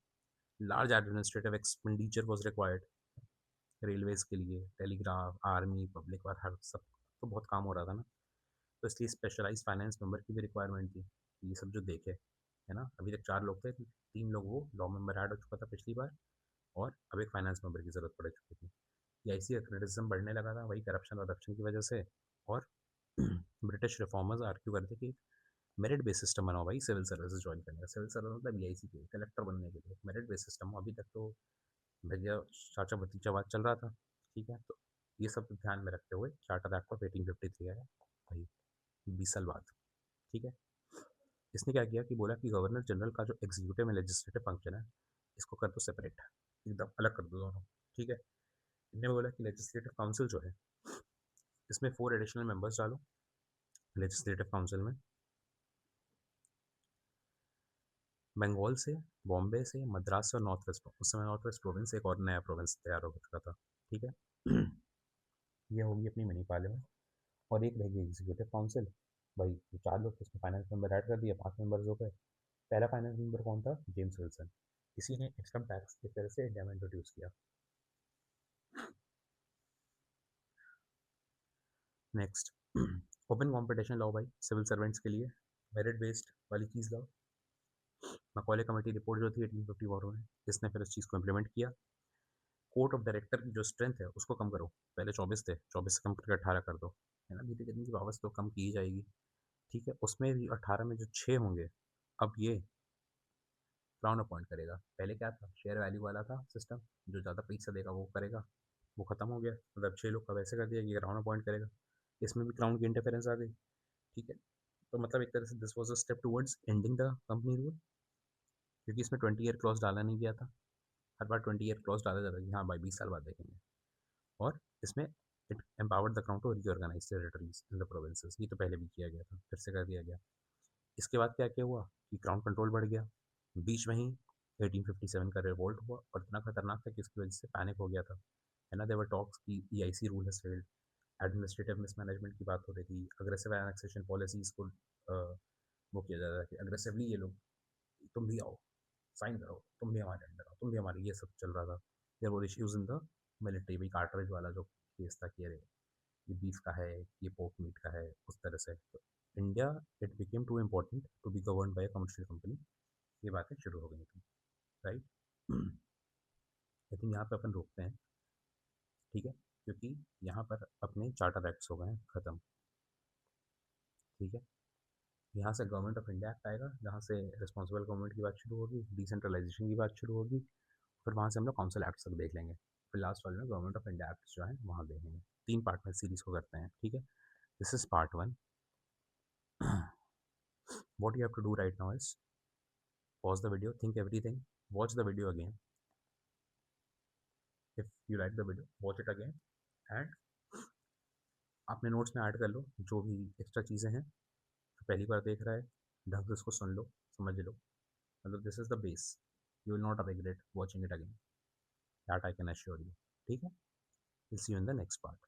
Large administrative expenditure was required, railways के लिए, टेलीग्राफ, आर्मी, पब्लिक और हर सब, तो बहुत काम हो रहा था ना। तो इसलिए स्पेशलाइज़ फाइनेंस मेंबर की भी रिक्वायरमेंट थी, कि ये सब जो देखे, है ना? अभी तक 4 लोग थे, 3 लोग वो लॉ मेंबर ऐड हो चुका था पिछली बार और अब एक फाइनेंस मेंबर की ज़रूरत पड़ चुकी थी। पीआईसी का क्रिटिसिज्म बढ़ने लगा था, वही करप्शन-वरप्शन की वजह से और ब्रिटिश रिफॉर्मर्स आर्ग्यू करते कि मेरिट बेस सिस्टम बनाओ भाई सिविल सर्विसेज जॉइन करने का। सिविल सर्विस मतलब बीआईसी के कलेक्टर बनने के लिए मेरिट बेस सिस्टम। अभी तक तो भैया चाचा भतीजावाद चल रहा था, ठीक है? तो ये सब ध्यान में रखते हुए चार्टर एक्ट ऑफ 1853 आया, भाई 20 साल बाद, ठीक है? इसने क्या किया कि बोला कि गवर्नर जनरल का जो एग्जीक्यूटिव में लेजिस्लेटिव फंक्शन है, इसको कर दो सेपरेट, एकदम अलग कर दो दोनों, ठीक है? इन्होंने बोला कि लेजिस्लेटिव काउंसिल जो है, इसमें 4 एडिशनल मेंबर्स डालो लेजिस्लेटिव काउंसिल में। बंगाल से, बॉम्बे से, मद्रास से और नॉर्थ वेस्ट, उस समय नॉर्थ वेस्ट प्रोविंस एक और नया प्रोविंस तैयार हो चुका था, ठीक है? ये होगी अपनी मिनी पार्लियामेंट और एक रहेगी एग्जीक्यूटिव काउंसिल। भाई ये 4 लोग, इसमें फाइनेंस मेंबर ऐड कर दिए, 5 मेंबर्स हो गए। पहला फाइनेंस मेंबर कौन था? James Wilson. इसी ने इनकम टैक्स एक तरह से इंडिया में इंट्रोड्यूस किया। नेक्स्ट, ओपन कॉम्पिटिशन लाओ भाई सिविल सर्वेंट्स के लिए, मेरिट बेस्ड वाली चीज़ लाओ। मकौले कमेटी रिपोर्ट जो थी 1854 में, इसने फिर इस चीज़ को इम्प्लीमेंट किया। कोर्ट ऑफ डायरेक्टर की जो स्ट्रेंथ है उसको कम करो, पहले 24 थे, 24 से कम करके 18 कर दो, है ना? धीरे धीरे इनकी पावर्स तो कम की ही जाएगी, ठीक है? उसमें भी 18 में जो 6 होंगे, अब ये क्राउन अपॉइंट करेगा। पहले क्या था, शेयर वैल्यू वाला था सिस्टम, जो ज़्यादा पैसा देगा वो करेगा, वो खत्म हो गया। मतलब 6 लोग का वैसे कर दिया कि क्राउन अपॉइंट करेगा। इसमें भी क्राउन की इंटरफेरेंस आ गई, ठीक है? तो मतलब एक तरह से this was a step towards ending the company rule, क्योंकि इसमें 20 ईयर क्लॉज डाला नहीं गया था। हर बार 20 ईयर क्लॉज डाला जाता है कि हाँ भाई 20 साल बाद देखेंगे। और इसमें it empowered the crown to reorganise territories in the provinces. ये तो पहले भी किया गया था, फिर से कर दिया गया। इसके बाद क्या क्या हुआ कि क्राउन कंट्रोल बढ़ गया। बीच में ही 1857 का रिवोल्ट हुआ और इतना खतरनाक था कि इसकी वजह से पैनिक हो गया था, है ना? देवर टॉक्स की EIC rule has failed, administrative mismanagement की बात हो रही थी, अग्रेसिव एनेक्सेशन पॉलिसीज को वो किया जा रहा था कि अग्रेसिवली ये लोग, तुम भी आओ, साइन करो, तुम भी हमारे अंडर आओ, तुम भी हमारे, ये सब चल रहा था। There were issues in the military, भाई कार्टरेज वाला जो केस था कि अरे ये बीफ का है, ये पोर्क मीट का है, उस तरह से। तो India, it became too important to be govern by a commercial company, ये बातें शुरू हो गई थी, राइट? आई थिंक यहाँ पे अपन रोकते हैं, ठीक है? क्योंकि यहाँ पर अपने चार्टर एक्ट्स हो गए हैं ख़त्म, ठीक है? यहाँ से गवर्नमेंट ऑफ इंडिया एक्ट आएगा, जहाँ से रिस्पॉन्सिबल गवर्नमेंट की बात शुरू होगी, डिसेंट्रलाइजेशन की बात शुरू होगी, फिर वहाँ से हम लोग काउंसिल एक्ट तक देख लेंगे। फिर लास्ट वाले में गवर्नमेंट ऑफ इंडिया एक्ट जो है वहाँ देखेंगे। 3 पार्ट में सीरीज़ को करते हैं, ठीक है? This is part 1। What you have to do right now is pause the video, think everything, watch the video again. If you like the video, watch it again and अपने notes में add कर लो जो भी extra चीज़ें हैं। जो पहली बार देख रहा है, ढंग से उसको सुन लो, समझ लो। मतलब this is the base, you will not regret watching it again, that I can assure you, ठीक है? Will see you in the next part.